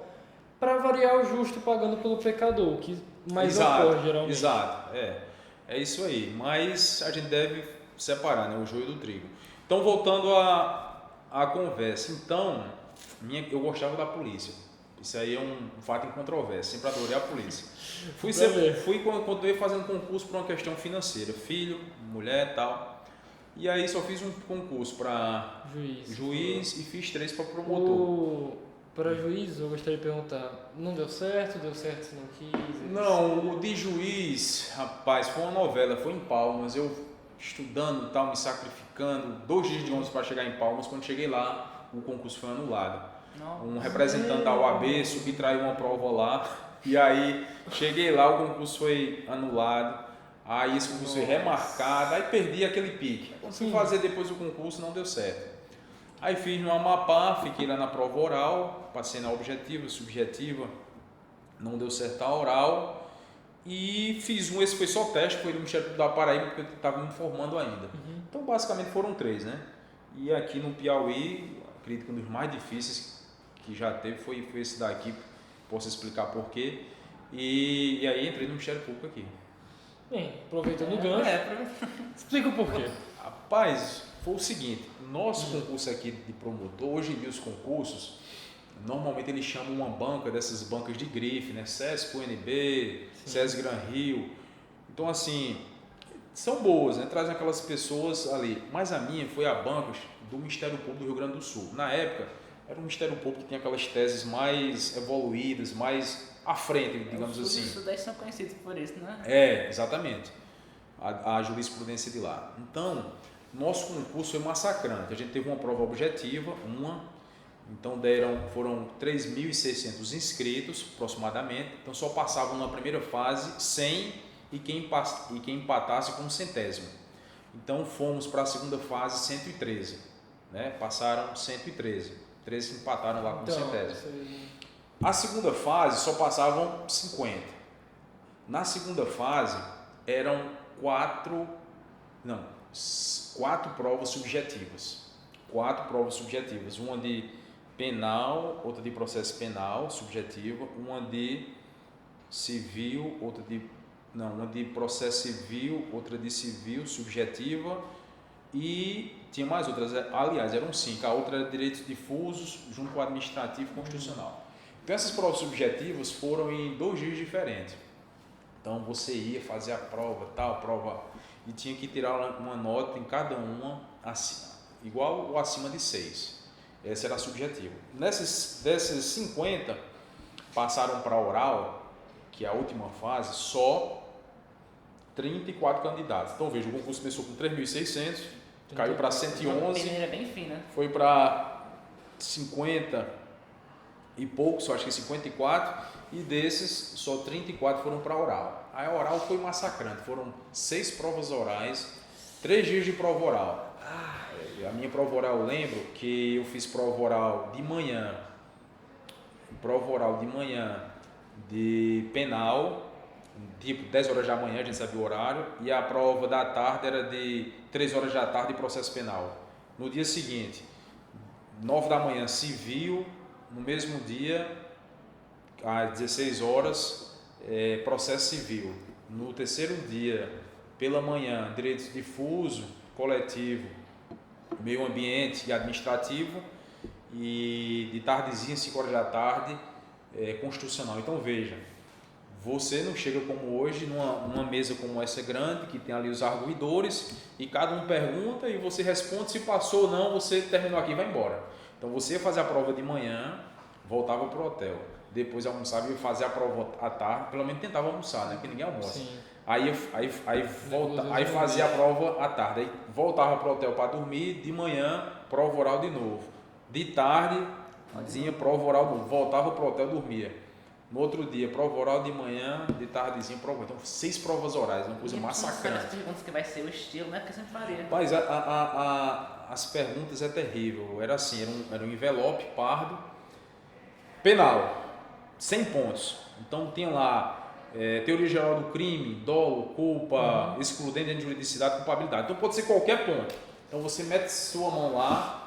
para variar o justo pagando pelo pecador, o que mais ocorre geralmente. Exato, é isso aí. Mas a gente deve separar, né, o joio do trigo. Então, voltando à conversa. Então, eu gostava da polícia. Isso aí é um fato incontrovérsia. Sempre adorei a polícia. Continuei fazendo concurso por uma questão financeira. Filho, mulher e tal. E aí só fiz um concurso para juiz e fiz 3 para promotor. Para juiz, eu gostaria de perguntar, não deu certo se não quis? Não, o de juiz, rapaz, foi uma novela, foi em Palmas, eu estudando e tal, me sacrificando, 2 dias de ônibus para chegar em Palmas. Quando cheguei lá, o concurso foi anulado. Um representante da UAB subtraiu uma prova lá, e aí cheguei lá, o concurso foi anulado. Aí esse concurso foi remarcado, aí perdi aquele pique. Quando fui fazer depois o concurso, não deu certo. Aí fiz no Amapá, fiquei lá na prova oral, passei na objetiva, subjetiva, não deu certo a oral. E fiz esse foi só teste, foi no Ministério da Paraíba, porque eu estava me formando ainda. Então basicamente foram 3, né? E aqui no Piauí, acredito que um dos mais difíceis que já teve foi esse daqui, posso explicar por quê. E aí entrei no Ministério Público aqui. Bem, aproveitando o gancho, explica o porquê. Rapaz, foi o seguinte, nosso concurso aqui de promotor, hoje em dia os concursos, normalmente eles chamam uma banca dessas bancas de grife, né? SESC, UNB, SESC Gran Rio. Então assim, são boas, né? Trazem aquelas pessoas ali. Mas a minha foi a banca do Ministério Público do Rio Grande do Sul. Na época, era um Ministério Público que tinha aquelas teses mais evoluídas, mais à frente, digamos assim. Os Sudeste são conhecidos por isso, né? Exatamente. A jurisprudência de lá. Então, nosso concurso foi massacrante. A gente teve uma prova objetiva, então foram 3.600 inscritos, aproximadamente. Então, só passavam na primeira fase 100 e quem empatasse com 100º. Então, fomos para a segunda fase 113. Né? Passaram 113. 13 que empataram lá com 100º. A segunda fase só passavam 50. Na segunda fase eram 4 provas subjetivas. 4 provas subjetivas. Uma de penal, outra de processo penal subjetiva, uma de civil, uma de processo civil, outra de civil subjetiva e tinha mais outras. Aliás, eram 5. A outra era direitos difusos junto com o administrativo e constitucional. Então, essas provas subjetivas foram em 2 dias diferentes. Então, você ia fazer a prova, e tinha que tirar uma nota em cada uma, igual ou acima de 6. Essa era a subjetiva. Dessas 50, passaram para a oral, que é a última fase, só 34 candidatos. Então, veja, o concurso começou com 3.600, caiu para 111, peneira bem fina. Foi para 50 e poucos, acho que 54, e desses só 34 foram para oral. A oral foi massacrante, foram 6 provas orais, 3 dias de prova oral. A minha prova oral, eu lembro que eu fiz prova oral de manhã de penal, tipo 10 horas da manhã, a gente sabia o horário, e a prova da tarde era de 3 horas da tarde de processo penal. No dia seguinte, 9 da manhã, civil. No mesmo dia, às 16 horas, processo civil. No terceiro dia, pela manhã, direitos difuso, coletivo, meio ambiente e administrativo. E de tardezinha, 5 horas da tarde, constitucional. Então veja, você não chega como hoje numa mesa como essa grande, que tem ali os arguidores, e cada um pergunta e você responde, se passou ou não, você terminou aqui e vai embora. Então você ia fazer a prova de manhã, voltava para o hotel. Depois almoçava e ia fazer a prova à tarde, pelo menos tentava almoçar, né? Porque ninguém almoça. Sim. Aí fazia a prova à tarde, aí voltava para o hotel para dormir, de manhã, prova oral de novo. De tarde, prova oral de novo, voltava para o hotel, dormia. No outro dia, prova oral de manhã, de tardezinha, prova. Então, 6 provas orais, uma coisa massacrante. As perguntas que vai ser o estilo, né? Porque sempre faria. Mas as perguntas é terrível. Era assim, era um envelope pardo, penal, 100 pontos. Então, tinha lá teoria geral do crime, dolo, culpa, excludente de juridicidade, culpabilidade. Então, pode ser qualquer ponto. Então, você mete sua mão lá.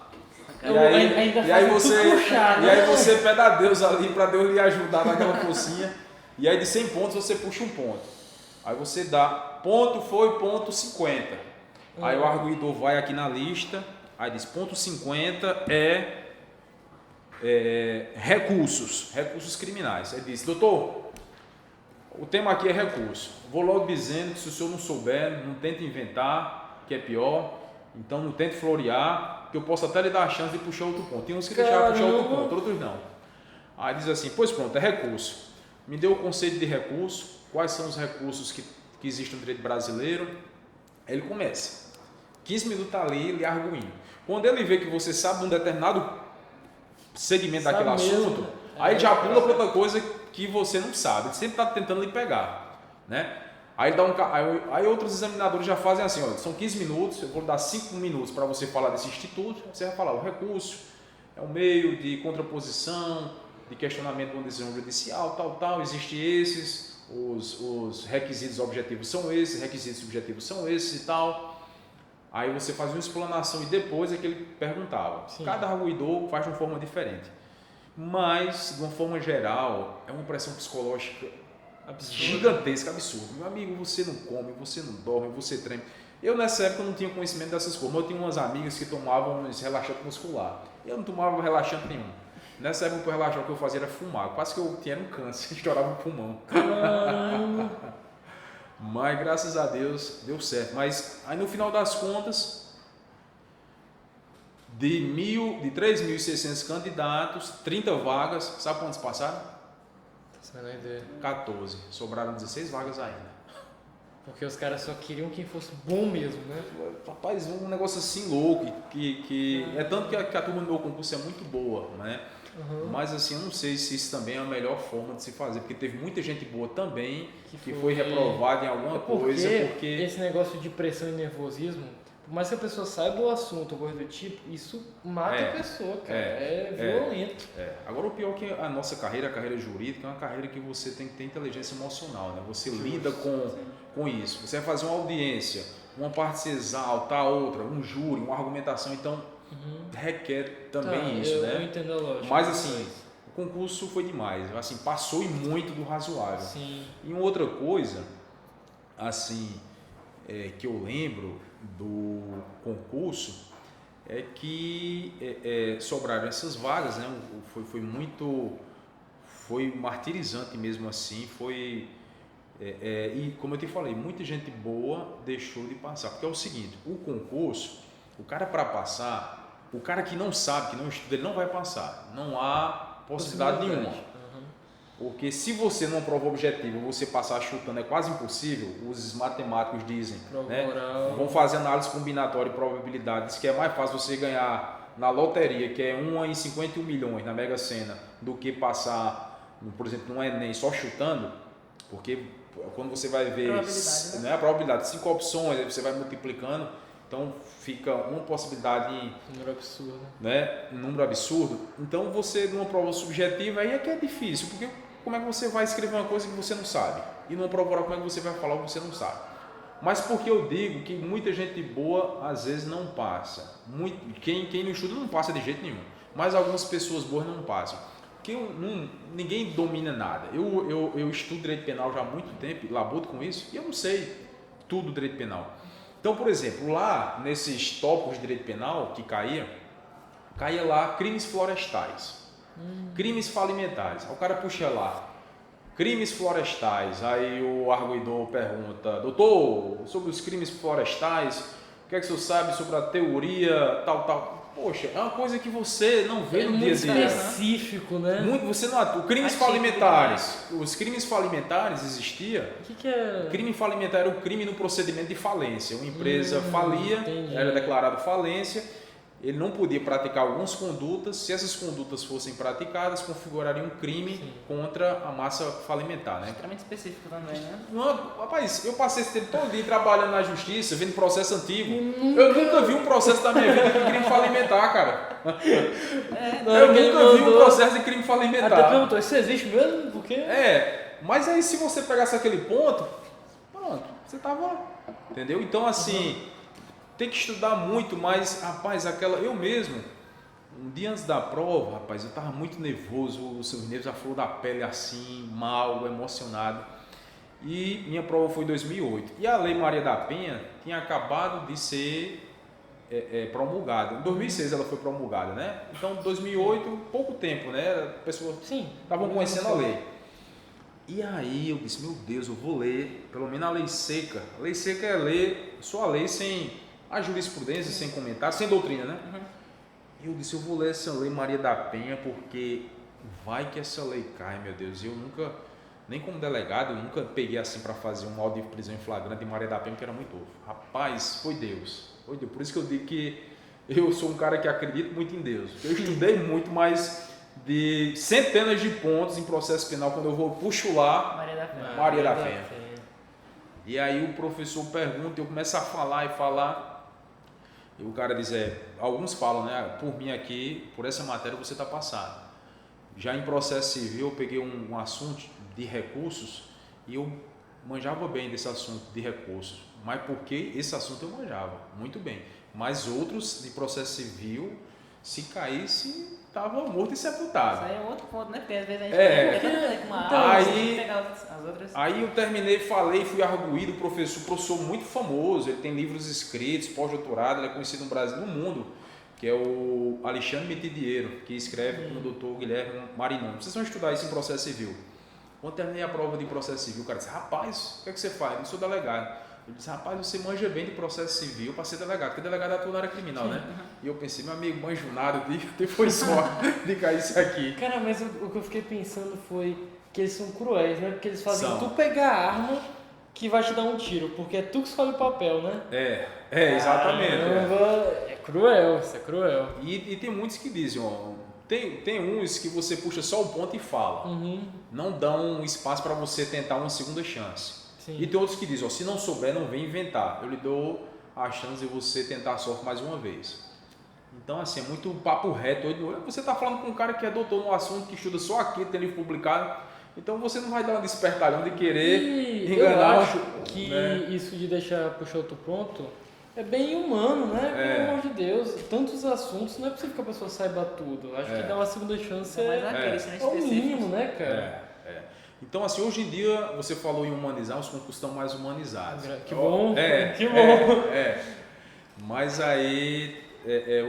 E aí você pede a Deus ali para Deus lhe ajudar naquela pocinha. E aí de 100 pontos você puxa um ponto. Aí você dá ponto foi ponto 50. Aí o arguidor vai aqui na lista. Aí diz ponto 50 recursos criminais. Aí diz, doutor, o tema aqui é recurso. Vou logo dizendo que se o senhor não souber, não tente inventar, que é pior. Então não tente florear, que eu posso até lhe dar a chance de puxar outro ponto. Tem uns que deixaram puxar outro ponto, outros não. Aí diz assim, pois pronto, é recurso. Me deu o conceito de recurso, quais são os recursos que existem no direito brasileiro. Aí ele começa. 15 minutos ali, ele arguindo. Quando ele vê que você sabe de um determinado segmento daquele assunto, aí ele já pula para outra coisa que você não sabe. Ele sempre está tentando lhe pegar, né? Aí outros examinadores já fazem assim, olha, são 15 minutos, eu vou dar 5 minutos para você falar desse instituto, você vai falar, o recurso é um meio de contraposição, de questionamento de uma decisão judicial, tal, existe esses, os requisitos objetivos são esses, requisitos subjetivos são esses e tal. Aí você faz uma explanação e depois é que ele perguntava. Sim. Cada arguidor faz de uma forma diferente, mas de uma forma geral é uma pressão psicológica gigantesca, absurdo. Meu amigo, você não come, você não dorme, você treme. Eu nessa época não tinha conhecimento dessas coisas, mas eu tinha umas amigas que tomavam esse relaxante muscular. Eu não tomava relaxante nenhum. Nessa época o relaxante que eu fazia era fumar. Quase que eu tinha um câncer, estourava o pulmão. Mas graças a Deus deu certo. Mas aí no final das contas, de 3.600 candidatos, 30 vagas, sabe quantos passaram? 14. Sobraram 16 vagas ainda. Porque os caras só queriam quem fosse bom mesmo, né? Rapaz, um negócio assim louco, que é tanto que a turma do meu concurso é muito boa, né? Mas assim, eu não sei se isso também é a melhor forma de se fazer, porque teve muita gente boa também que foi reprovada em alguma coisa. Porque esse negócio de pressão e nervosismo, por mais que a pessoa saiba o assunto ou coisa do tipo, isso mata a pessoa, cara. É violento. Agora o pior é que a nossa carreira, a carreira jurídica, é uma carreira que você tem que ter inteligência emocional, né? Você lida com isso. Você vai fazer uma audiência, uma parte se exalta, a outra, um júri, uma argumentação, então requer também isso, né? Eu entendo a lógica. Mas assim, o concurso foi demais, assim, passou e muito do razoável. Sim. E uma outra coisa, assim, que eu lembro do concurso é que sobraram essas vagas, né? Foi martirizante mesmo assim, e como eu te falei, muita gente boa deixou de passar, porque é o seguinte, o concurso, o cara para passar, o cara que não sabe, que não estuda, ele não vai passar, não há possibilidade nenhuma. Porque se você numa prova objetiva você passar chutando é quase impossível, os matemáticos dizem, né? Vão fazer análise combinatória e probabilidade, diz que é mais fácil você ganhar na loteria, que é 1 em 51 milhões na Mega Sena, do que passar, por exemplo, no Enem só chutando, porque quando você vai ver a probabilidade, 5 opções, aí você vai multiplicando, então fica uma possibilidade, número absurdo, né? Número absurdo. Então você numa prova subjetiva aí é que é difícil, porque como é que você vai escrever uma coisa que você não sabe? E numa prova oral, como é que você vai falar o que você não sabe? Mas porque eu digo que muita gente boa às vezes não passa. Quem não estuda não passa de jeito nenhum. Mas algumas pessoas boas não passam. Porque ninguém domina nada. Eu estudo direito penal já há muito tempo, labuto com isso, e eu não sei tudo do direito penal. Então, por exemplo, lá nesses tópicos de direito penal que caía lá crimes florestais, crimes falimentares. Aí o cara puxa lá, crimes florestais. Aí o arguidor pergunta, doutor, sobre os crimes florestais, o que é que o senhor sabe sobre a teoria tal? poxa, é uma coisa que você não vê no dia a dia. Muito específico, né? Você não, crimes falimentares. Os crimes falimentares existiam. O que é? Crime falimentar era o crime no procedimento de falência. Uma empresa falia, era declarado falência, ele não podia praticar algumas condutas. Se essas condutas fossem praticadas, configurariam um crime contra a massa falimentar, né? Extremamente específico também, né? Rapaz, eu passei esse tempo todo dia trabalhando na justiça, vendo processo antigo. Eu nunca vi um processo da minha vida de crime falimentar, cara. Eu nunca vi um processo de crime falimentar. Até perguntou, isso existe mesmo? Por quê? Mas aí se você pegasse aquele ponto, pronto, você tava... Entendeu? Então, assim... Tem que estudar muito, mas, rapaz, eu mesmo, um dia antes da prova, rapaz, eu estava muito nervoso, os nervos à flor da pele assim, mal, emocionado. E minha prova foi em 2008. E a Lei Maria da Penha tinha acabado de ser promulgada. Em 2006 ela foi promulgada, né? Então, 2008, pouco tempo, né? As pessoas estavam conhecendo a lei. E aí eu disse, meu Deus, eu vou ler, pelo menos a lei seca. A lei seca é ler, só a lei sem... A jurisprudência, sem comentário, sem doutrina, né? E eu disse, eu vou ler essa Lei Maria da Penha, porque vai que essa lei cai, meu Deus. Eu nunca, nem como delegado, eu nunca peguei assim para fazer um auto de prisão em flagrante de Maria da Penha, porque era muito novo. Rapaz, foi Deus. Foi Deus. Por isso que eu digo que eu sou um cara que acredita muito em Deus. Eu estudei muito, mas de centenas de pontos em processo penal, quando eu vou puxo lá, Maria da Penha. E aí o professor pergunta, eu começo a falar, e o cara diz, alguns falam, né, por mim aqui, por essa matéria você está passado. Já em processo civil eu peguei um assunto de recursos e eu manjava bem desse assunto de recursos, mas porque esse assunto eu manjava muito bem. Mas outros de processo civil, se caísse, estava morto e sepultado. Isso aí é outro ponto, né? Porque às vezes a gente pegar as outras. Aí eu terminei, falei, fui arguído, professor muito famoso, ele tem livros escritos, pós-doutorado, ele é conhecido no Brasil e no mundo, que é o Alexandre Metidiero, que escreve com o doutor Guilherme Marinoni. Vocês vão estudar isso em processo civil. Quando terminei a prova de processo civil, o cara disse, rapaz, o que é que você faz? Eu sou delegado. Eu disse, rapaz, você manja bem de processo civil para ser delegado, porque delegado atua na área criminal, né? E eu pensei, meu amigo, manjo nada, foi sorte de cair isso aqui. Cara, mas o que eu fiquei pensando foi que eles são cruéis, né? Porque eles fazem tu pegar a arma que vai te dar um tiro, porque é tu que escolhe o papel, né? Exatamente. É cruel, isso é cruel. E tem muitos que dizem, ó, tem uns que você puxa só o ponto e fala. Não dão espaço para você tentar uma segunda chance. Sim. E tem outros que dizem, ó, se não souber, não vem inventar. Eu lhe dou a chance de você tentar a sorte mais uma vez. Então, assim, é muito papo reto. Você está falando com um cara que é doutor no assunto, que estuda só aqui, tem livro publicado. Então, você não vai dar uma despertalhão de querer enganar. Eu acho que isso de puxar outro ponto é bem humano, né? Pelo amor de Deus. Tantos assuntos, não é possível que a pessoa saiba tudo. Acho que dar uma segunda chance é o mínimo, né, cara? Então, assim, hoje em dia, você falou em humanizar, os concursos estão mais humanizados. Que bom, que bom. Mas aí,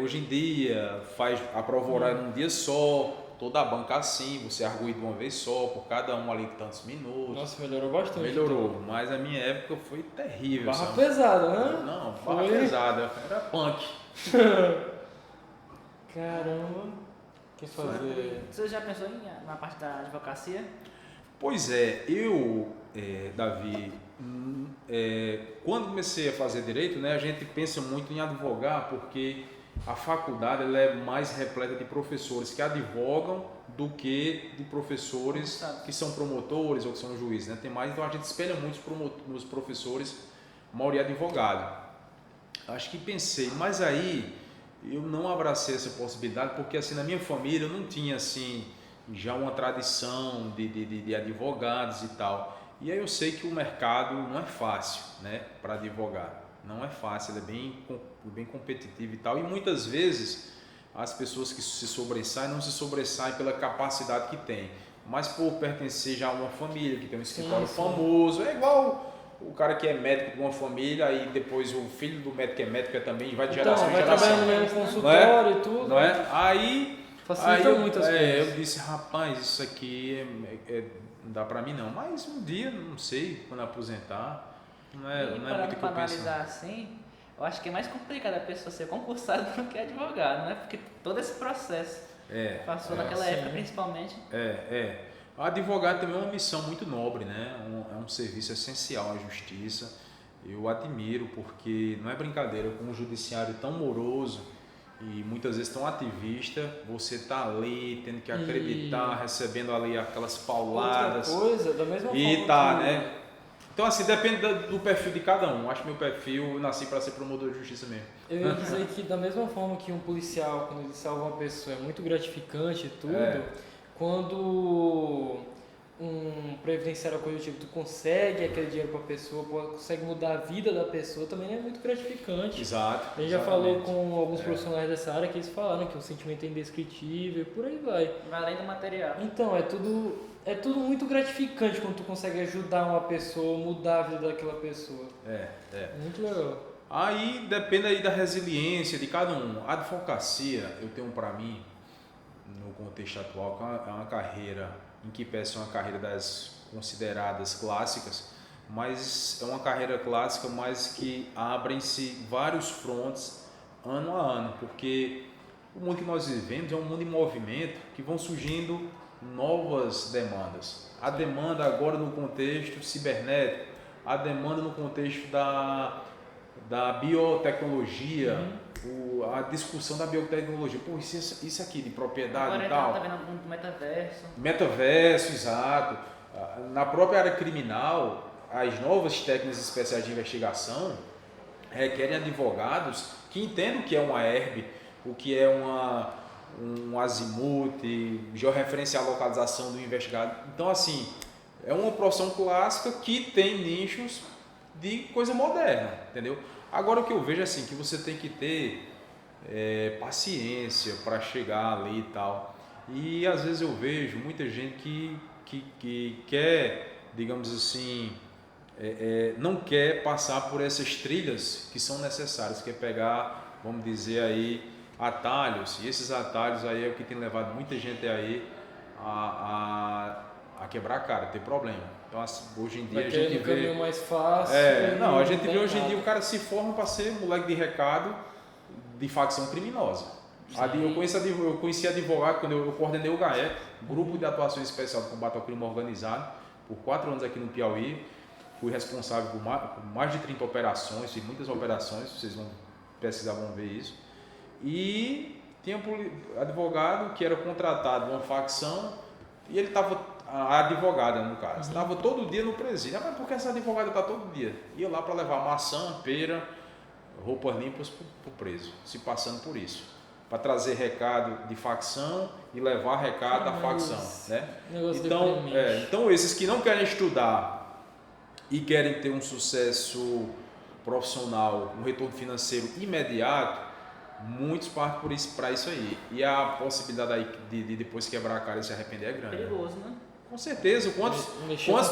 hoje em dia, faz a prova oral num dia só, toda a banca assim, você argui de uma vez só, por cada um ali tantos minutos. Nossa, melhorou bastante. Melhorou, então. Mas a minha época foi terrível. Barra pesada, né? Não, barra pesada, era punk. Caramba, o que fazer? Você já pensou na parte da advocacia? Pois é, eu, Davi, quando comecei a fazer direito, né, a gente pensa muito em advogar porque a faculdade ela é mais repleta de professores que advogam do que de professores que são promotores ou que são juízes, né? Tem mais, então a gente espelha muito nos professores, a maioria advogado. Acho que pensei, mas aí eu não abracei essa possibilidade porque assim na minha família eu não tinha assim já uma tradição de advogados e tal. E aí eu sei que o mercado não é fácil, né, para advogar. Não é fácil, ele é bem competitivo e tal. E muitas vezes as pessoas que se sobressaem não se sobressaem pela capacidade que tem, mas por pertencer já a uma família que tem um escritório famoso. É igual o cara que é médico de uma família e depois o filho do médico que é médico também vai de geração em geração. Vai trabalhando no consultório e tudo. Não é? Aí facilita muitas coisas. Eu disse, rapaz, isso aqui não dá pra mim não. Mas um dia, não sei, quando aposentar, não é muito o que eu penso. Analisar assim, Eu acho que é mais complicado a pessoa ser concursada do que advogado, né? Porque todo esse processo passou naquela época, principalmente. O advogado também é uma missão muito nobre, né? É um serviço essencial à justiça. Eu admiro porque não é brincadeira, com um judiciário tão moroso e muitas vezes tão ativista, você tá ali tendo que acreditar, recebendo ali aquelas pauladas. Outra coisa, da mesma forma que... né? Então assim, depende do perfil de cada um. Acho que meu perfil, eu nasci para ser promotor de justiça mesmo. Eu ia dizer que da mesma forma que um policial, quando ele salva uma pessoa, é muito gratificante e tudo, quando um previdenciário ou coisa do tipo, tu consegue aquele dinheiro para a pessoa, consegue mudar a vida da pessoa, também é muito gratificante. Exato. A gente já falou com alguns profissionais dessa área que eles falaram que o sentimento é indescritível e por aí vai. Vai além do material. Então, é tudo muito gratificante quando tu consegue ajudar uma pessoa, mudar a vida daquela pessoa. Muito legal. Aí depende aí da resiliência de cada um. A advocacia, eu tenho para mim, no contexto atual, é uma carreira em que peça uma carreira das consideradas clássicas, mas é uma carreira clássica, mas que abrem-se vários frontes ano a ano, porque o mundo que nós vivemos é um mundo em movimento que vão surgindo novas demandas. A demanda agora no contexto cibernético, a demanda no contexto da biotecnologia, a discussão da biotecnologia, isso aqui de propriedade agora e tal. Agora está vendo um metaverso. Metaverso, exato. Na própria área criminal, as novas técnicas especiais de investigação requerem advogados que entendam o que é uma herb, o que é um azimuth, georreferenciar a localização do investigado. Então, assim, é uma profissão clássica que tem nichos de coisa moderna, entendeu? Agora o que eu vejo é assim, que você tem que ter paciência para chegar ali e tal. E às vezes eu vejo muita gente que quer, digamos assim, não quer passar por essas trilhas que são necessárias, quer pegar, vamos dizer aí, atalhos. E esses atalhos aí é o que tem levado muita gente aí a quebrar a cara, ter problema. Então, assim, hoje em dia a gente vê caminho mais fácil. a gente vê hoje em dia o cara se forma para ser moleque de recado de facção criminosa. Eu conheci advogado quando eu coordenei o GAEC, Grupo de Atuação Especial de Combate ao Crime Organizado, por 4 anos aqui no Piauí. Fui responsável por mais de 30 operações, fiz muitas operações, vocês vão pesquisar, vão ver isso. E tinha um advogado que era contratado de uma facção e ele estava, a advogada no caso, estava todo dia no presídio. Mas por que essa advogada está todo dia? Ia lá para levar maçã, pera, roupas limpas para o preso, se passando por isso. Para trazer recado de facção e levar recado da facção. Né? Então esses que não querem estudar e querem ter um sucesso profissional, um retorno financeiro imediato, muitos partem para isso aí. E a possibilidade aí de depois quebrar a cara e se arrepender é grande. Perigoso, né? Com certeza. Quantos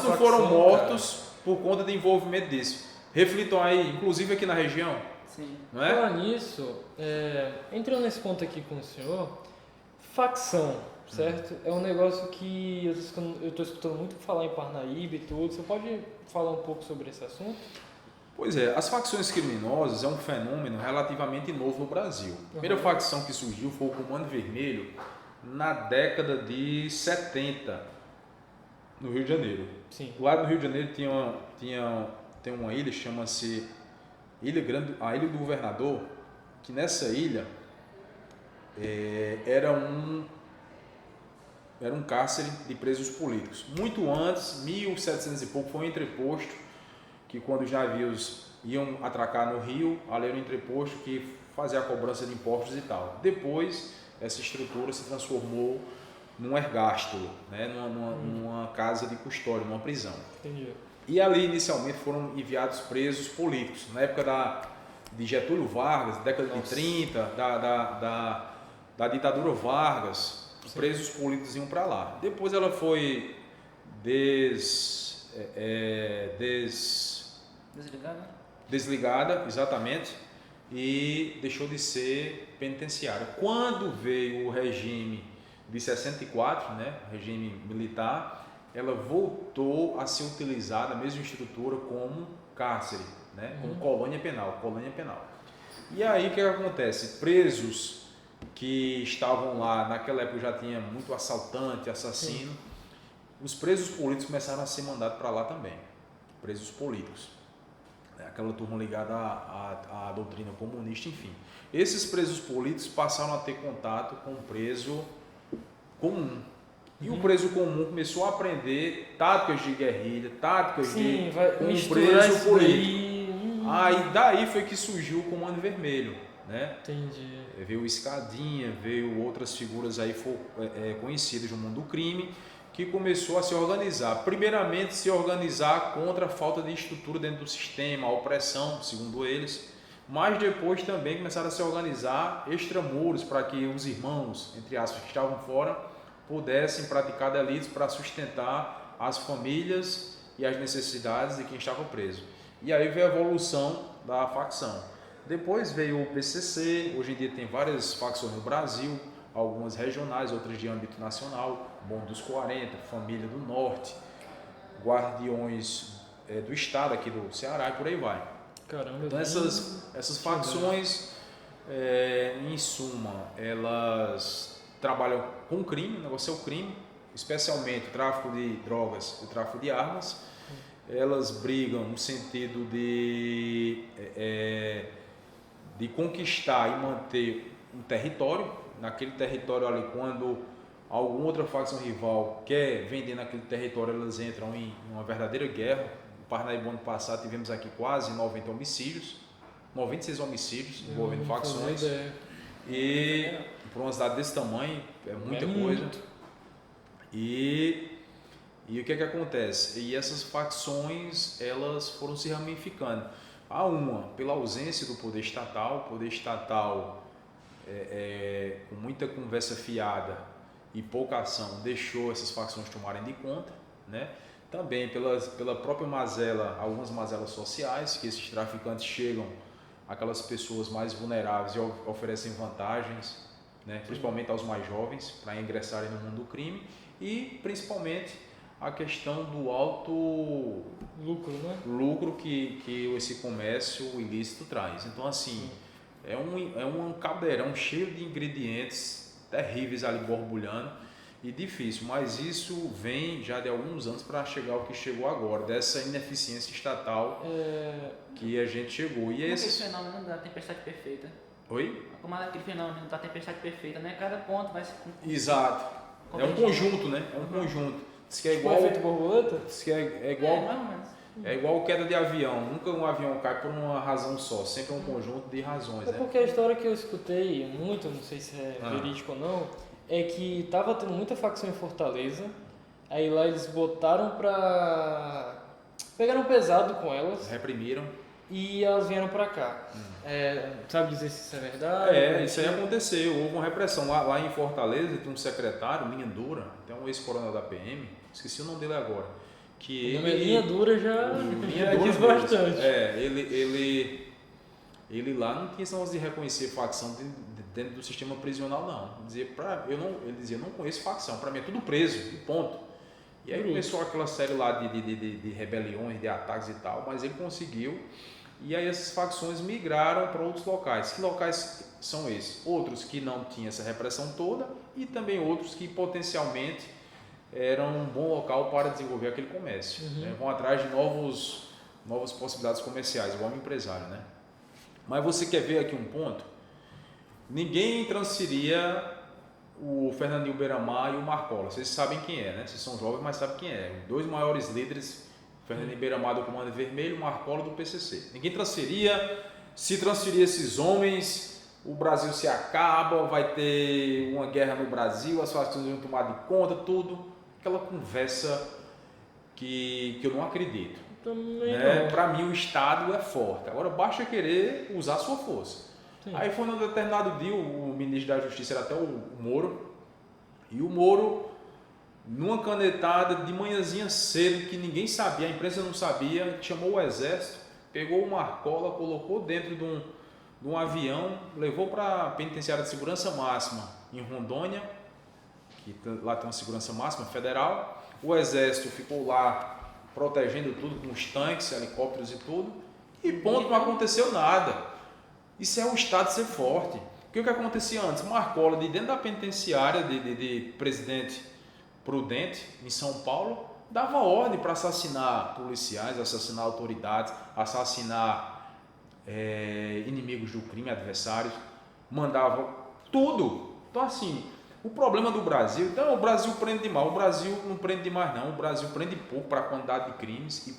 não foram mortos por conta de envolvimento disso? Reflitam aí, inclusive aqui na região. Sim. Não é? Falar nisso, entrando nesse ponto aqui com o senhor, facção, certo? É um negócio que eu estou escutando muito falar em Parnaíba e tudo. Você pode falar um pouco sobre esse assunto? Pois é, as facções criminosas é um fenômeno relativamente novo no Brasil. A primeira facção que surgiu foi o Comando Vermelho na década de 70, no Rio de Janeiro. Sim. Lá no Rio de Janeiro tem uma ilha, chama-se a Ilha do Governador, que nessa ilha era um cárcere de presos políticos. Muito antes, 1700 e pouco, foi um entreposto que quando os navios iam atracar no rio, ali era um entreposto que fazia a cobrança de impostos e tal. Depois, essa estrutura se transformou num ergástulo, né? numa casa de custódia, numa prisão. Entendi. E ali, inicialmente, foram enviados presos políticos. Na época de Getúlio Vargas, década de 30, da ditadura Vargas, os presos políticos iam para lá. Depois ela foi desligada, exatamente, e deixou de ser penitenciária. Quando veio o regime de 64, né, regime militar, ela voltou a ser utilizada, a mesma estrutura, como cárcere, né, como colônia penal. E aí o que acontece? Presos que estavam lá, naquela época já tinha muito assaltante, assassino, os presos políticos começaram a ser mandados para lá também, presos políticos. Aquela turma ligada à doutrina comunista, enfim. Esses presos políticos passaram a ter contato com o preso comum. E o preso comum começou a aprender táticas de guerrilha, táticas de um preso político. Aí daí foi que surgiu o Comando Vermelho, né? Entendi. Veio o Escadinha, veio outras figuras aí conhecidas no mundo do crime, que começou a se organizar. Primeiramente, se organizar contra a falta de estrutura dentro do sistema, a opressão, segundo eles. Mas depois também começaram a se organizar extramuros para que os irmãos, entre aspas, que estavam fora, pudessem praticar delitos para sustentar as famílias e as necessidades de quem estava preso. E aí veio a evolução da facção. Depois veio o PCC, hoje em dia tem várias facções no Brasil, algumas regionais, outras de âmbito nacional, Bonde dos 40, Família do Norte, Guardiões do Estado aqui do Ceará e por aí vai. Caramba, então essas facções, em suma, elas trabalham com crime, o negócio é o crime, especialmente o tráfico de drogas e o tráfico de armas. Elas brigam no sentido de conquistar e manter um território. Naquele território ali, quando alguma outra facção rival quer vender naquele território, elas entram em uma verdadeira guerra. No Parnaíba, ano passado, tivemos aqui quase 90 homicídios, 96 homicídios envolvendo facções. E para uma cidade desse tamanho, é muita coisa. E o que acontece? E essas facções, elas foram se ramificando. Há uma, pela ausência do poder estatal, com muita conversa fiada e pouca ação, deixou essas facções tomarem de conta, né? Também pela própria mazela, algumas mazelas sociais, que esses traficantes chegam àquelas pessoas mais vulneráveis e oferecem vantagens, né? Principalmente aos mais jovens, para ingressarem no mundo do crime, e principalmente a questão do alto lucro que esse comércio ilícito traz. Então, assim, é um caldeirão cheio de ingredientes terríveis ali borbulhando e difícil, mas isso vem já de alguns anos para chegar ao que chegou agora, dessa ineficiência estatal que a gente chegou. E esse fenômeno da tempestade perfeita. Oi? Como aquele fenômeno da tempestade perfeita, né? Cada ponto vai se... Exato. É um conjunto, né? É um conjunto. Diz que é igual... efeito borboleta? Diz que é igual... É igual queda de avião, nunca um avião cai por uma razão só, sempre é um conjunto de razões. É porque a história que eu escutei muito, não sei se é verídico ou não, é que tava tendo muita facção em Fortaleza, aí lá eles botaram pegaram pesado com elas. Reprimiram. E elas vieram pra cá. Sabe dizer se isso é verdade? Isso aí aconteceu, houve uma repressão. Lá em Fortaleza tem um secretário, Linha Dura, tem um ex-coronel da PM, esqueci o nome dele agora. Que o nome Linha Dura já diz bastante. Ele lá não tinha esse negócio de reconhecer facção dentro do sistema prisional, não. Ele dizia, eu não conheço facção, para mim é tudo preso, e ponto. E aí começou aquela série lá de rebeliões, de ataques e tal, mas ele conseguiu. E aí essas facções migraram para outros locais. Que locais são esses? Outros que não tinham essa repressão toda e também outros que potencialmente eram um bom local para desenvolver aquele comércio. Né? Vão atrás de novas possibilidades comerciais, igual um empresário, né? Mas você quer ver aqui um ponto? Ninguém transferia o Fernandinho Beiramar e o Marcola. Vocês sabem quem é, né? Vocês são jovens, mas sabem quem é. Os dois maiores líderes, Fernandinho Beiramar do Comando Vermelho e o Marcola do PCC. Ninguém transferia. Se transferir esses homens, o Brasil se acaba, vai ter uma guerra no Brasil, as facções vão tomar de conta, tudo. Aquela conversa que eu não acredito. Né? Para mim o Estado é forte. Agora basta querer usar a sua força. Sim. Aí foi num determinado dia, o ministro da Justiça era até o Moro, e o Moro, numa canetada de manhãzinha cedo, que ninguém sabia, a imprensa não sabia, chamou o exército, pegou o Marcola, colocou dentro de um avião, levou para a penitenciária de segurança máxima em Rondônia, que lá tem uma segurança máxima federal. O exército ficou lá protegendo tudo com os tanques, helicópteros e tudo, e ponto, não aconteceu nada. Isso é o Estado ser forte. Porque o que acontecia antes? Marcola, de dentro da penitenciária de Presidente Prudente, em São Paulo, dava ordem para assassinar policiais, assassinar autoridades, assassinar inimigos do crime, adversários, mandava tudo. Então, assim, o problema do Brasil, então o Brasil prende mal, o Brasil não prende demais não, o Brasil prende pouco para a quantidade de crimes e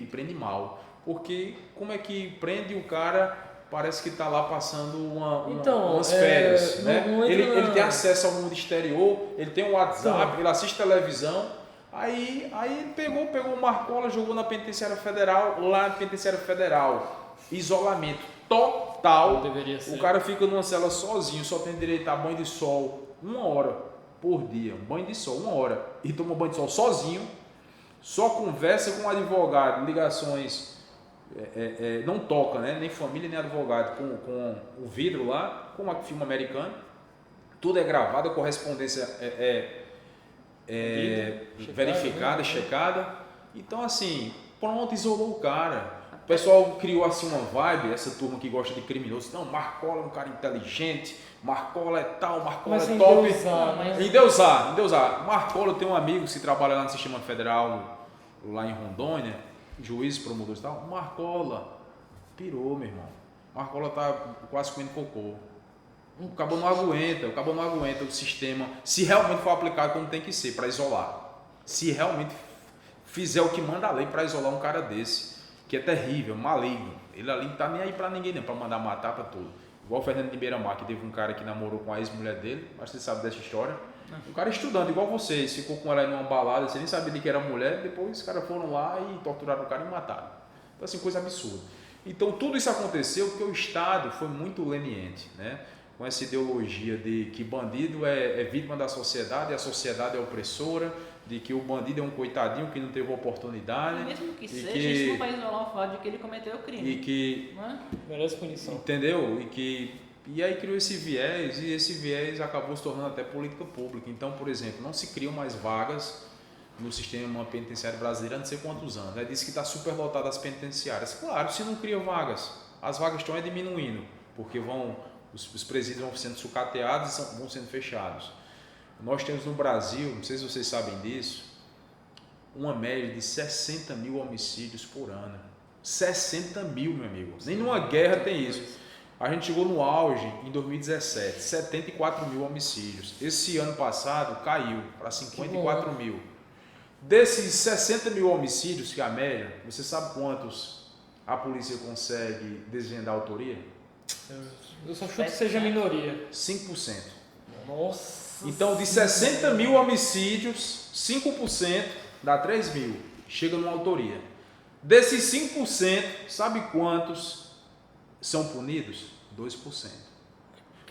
prende mal. Porque como é que prende o cara, parece que está lá passando umas férias, né? Ele tem acesso ao mundo exterior, ele tem um WhatsApp, ele assiste televisão, aí ele pegou o Marcola, jogou na penitenciária federal, lá na penitenciária federal, isolamento total, o cara fica numa cela sozinho, só tem direito a banho de sol 1 hora por dia, um banho de sol 1 hora, e toma banho de sol sozinho, só conversa com o advogado, ligações, não toca, né? Nem família nem advogado, com o vidro lá, com o filme americano, tudo é gravado, a correspondência verificada, checada. Então, assim, pronto, isolou o cara. O pessoal criou assim uma vibe, essa turma que gosta de criminoso. Não, Marcola é um cara inteligente, Marcola é tal, Marcola é top. Endeusar. Marcola tem um amigo que trabalha lá no Sistema Federal, lá em Rondônia, juízes, promotores e tal. Marcola pirou, meu irmão. Marcola tá quase comendo cocô. O cabo não aguenta o sistema, se realmente for aplicado como tem que ser, para isolar. Se realmente fizer o que manda a lei para isolar um cara desse, que é terrível, maligno. Ele ali não tá nem aí para ninguém, não, para mandar matar para tudo. Igual o Fernando de Beiramar, que teve um cara que namorou com a ex-mulher dele, acho que você sabe dessa história. Um cara estudando, igual vocês, ficou com ela em uma balada, você nem sabia de que era mulher, depois os caras foram lá e torturaram o cara e mataram. Então, assim, coisa absurda. Então, tudo isso aconteceu porque o Estado foi muito leniente, né? Com essa ideologia de que bandido é vítima da sociedade, a sociedade é opressora, de que o bandido é um coitadinho que não teve oportunidade. E mesmo que seja, isso não vai isolar o fato de que ele cometeu o crime. E que merece punição. Entendeu? E aí criou esse viés, e esse viés acabou se tornando até política pública. Então, por exemplo, não se criam mais vagas no sistema penitenciário brasileiro há não sei quantos anos. Diz que está superlotado as penitenciárias. Claro, se não criam vagas, as vagas estão diminuindo, porque os presídios vão sendo sucateados e vão sendo fechados. Nós temos no Brasil, não sei se vocês sabem disso, uma média de 60 mil homicídios por ano. 60 mil, meu amigo. Nem numa guerra tem isso. A gente chegou no auge em 2017, 74 mil homicídios. Esse ano passado caiu para 54 mil. Desses 60 mil homicídios, que é a média, você sabe quantos a polícia consegue desvendar a autoria? Eu só chuto que seja minoria. 5%. Nossa. Então, de 60 mil homicídios, 5% dá 3 mil. Chega numa autoria. Desses 5%, sabe quantos são punidos? 2%.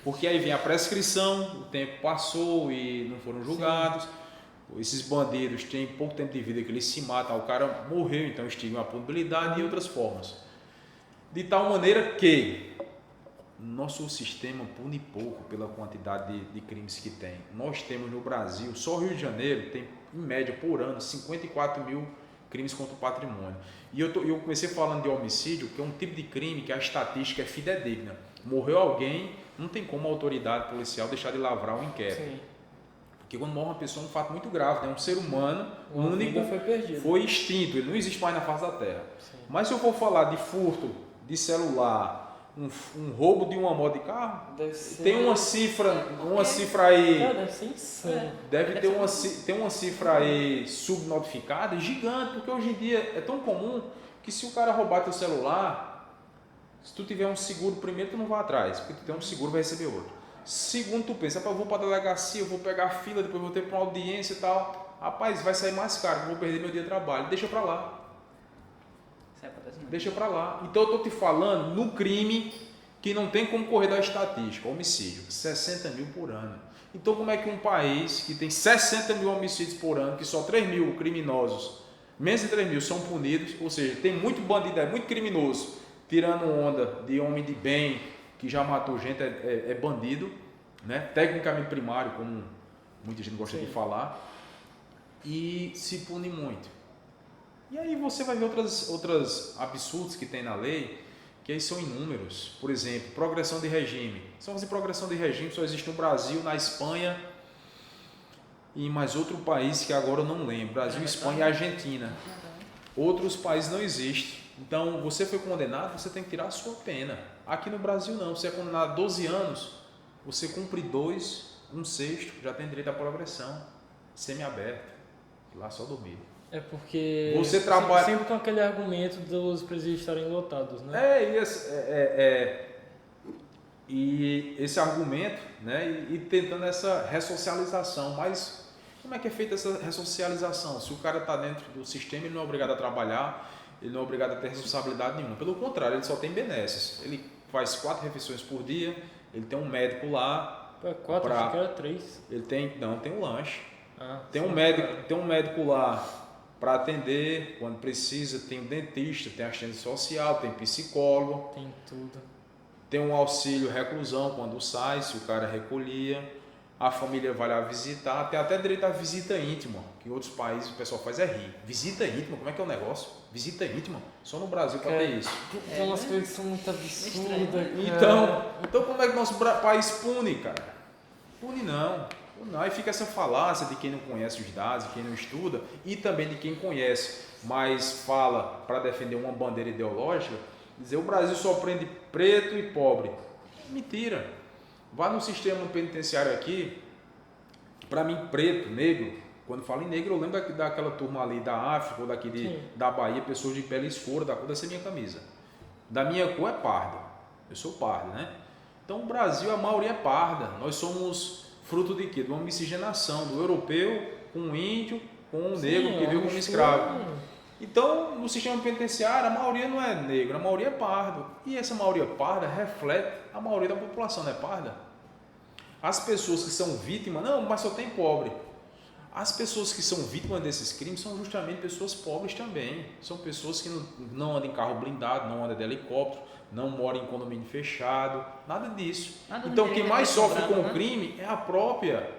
Porque aí vem a prescrição, o tempo passou e não foram julgados. Sim. Esses bandidos têm pouco tempo de vida que eles se matam, o cara morreu, então extinguem a punibilidade e outras formas. De tal maneira que nosso sistema pune pouco pela quantidade de crimes que tem. Nós temos no Brasil, só o Rio de Janeiro tem em média por ano 54 mil crimes contra o patrimônio. E eu comecei falando de homicídio, que é um tipo de crime que a estatística é fidedigna. Morreu alguém, não tem como a autoridade policial deixar de lavrar um inquérito. Sim. Porque quando morre uma pessoa é um fato muito grave, né? Um ser humano único foi extinto, ele não existe mais na face da Terra. Sim. Mas se eu for falar de furto de celular, um roubo de uma moto de carro, tem uma cifra aí. Cara, deve ser insano. Deve ter uma cifra aí subnotificada, gigante, porque hoje em dia é tão comum que se o cara roubar teu celular, se tu tiver um seguro primeiro, tu não vai atrás, porque tu tem um seguro, vai receber outro. Segundo, tu pensa, eu vou para a delegacia, eu vou pegar a fila, depois vou ter para uma audiência e tal. Rapaz, vai sair mais caro, eu vou perder meu dia de trabalho. Deixa para lá. Deixa para lá. Então eu estou te falando no crime que não tem como correr da estatística, homicídio, 60 mil por ano. Então como é que um país que tem 60 mil homicídios por ano, que só 3 mil criminosos, menos de 3 mil são punidos, ou seja, tem muito bandido, é muito criminoso, tirando onda de homem de bem, que já matou gente, é bandido, né? Tecnicamente primário, como muita gente gosta de falar, e se pune muito. E aí você vai ver outras absurdos que tem na lei, que aí são inúmeros. Por exemplo, progressão de regime. Se fazer progressão de regime só existe no Brasil, na Espanha e em mais outro país que agora eu não lembro. Brasil, Espanha e Argentina. Outros países não existem. Então, você foi condenado, você tem que tirar a sua pena. Aqui no Brasil não. Você é condenado a 12 anos, você cumpre 2, 1/6, já tem direito à progressão. Semi-aberto. Lá só dormir. É porque você trabalha... sempre com aquele argumento dos presídios estarem lotados, né? E esse argumento, né? E tentando essa ressocialização. Mas como é que é feita essa ressocialização? Se o cara está dentro do sistema, ele não é obrigado a trabalhar, ele não é obrigado a ter responsabilidade nenhuma. Pelo contrário, ele só tem benesses. Ele faz 4 refeições por dia, ele tem um médico lá. 4, acho que era 3. Ele tem um lanche. Tem sim, um médico lá para atender quando precisa, tem um dentista, tem assistente social, tem psicólogo. Tem tudo. Tem um auxílio reclusão quando sai, se o cara recolhia. A família vai lá visitar, tem até direito à visita íntima, que em outros países o pessoal faz rir. Visita íntima, como é que é o negócio? Visita íntima? Só no Brasil para ter isso. Tem umas coisas que são muito absurdas. Então como é que nosso país pune, cara? Pune não. Aí fica essa falácia de quem não conhece os dados, de quem não estuda e também de quem conhece, mas fala para defender uma bandeira ideológica, dizer o Brasil só prende preto e pobre. Mentira. Vá no sistema penitenciário aqui, para mim preto, negro, quando falo em negro eu lembro daquela turma ali da África ou daqui da Bahia, pessoas de pele escura, da cor dessa minha camisa. Da minha cor é parda, eu sou pardo, né? Então o Brasil, a maioria é parda, nós somos fruto de quê? De uma miscigenação do europeu com o índio, com o negro que veio como escravo. Então, no sistema penitenciário, a maioria não é negra, a maioria é pardo. E essa maioria parda reflete a maioria da população, não é parda? As pessoas que são vítimas, não, mas só tem pobre. As pessoas que são vítimas desses crimes são justamente pessoas pobres também. São pessoas que não andam em carro blindado, não andam de helicóptero, não moram em condomínio fechado, nada disso. Então, quem mais sofre com o crime é a própria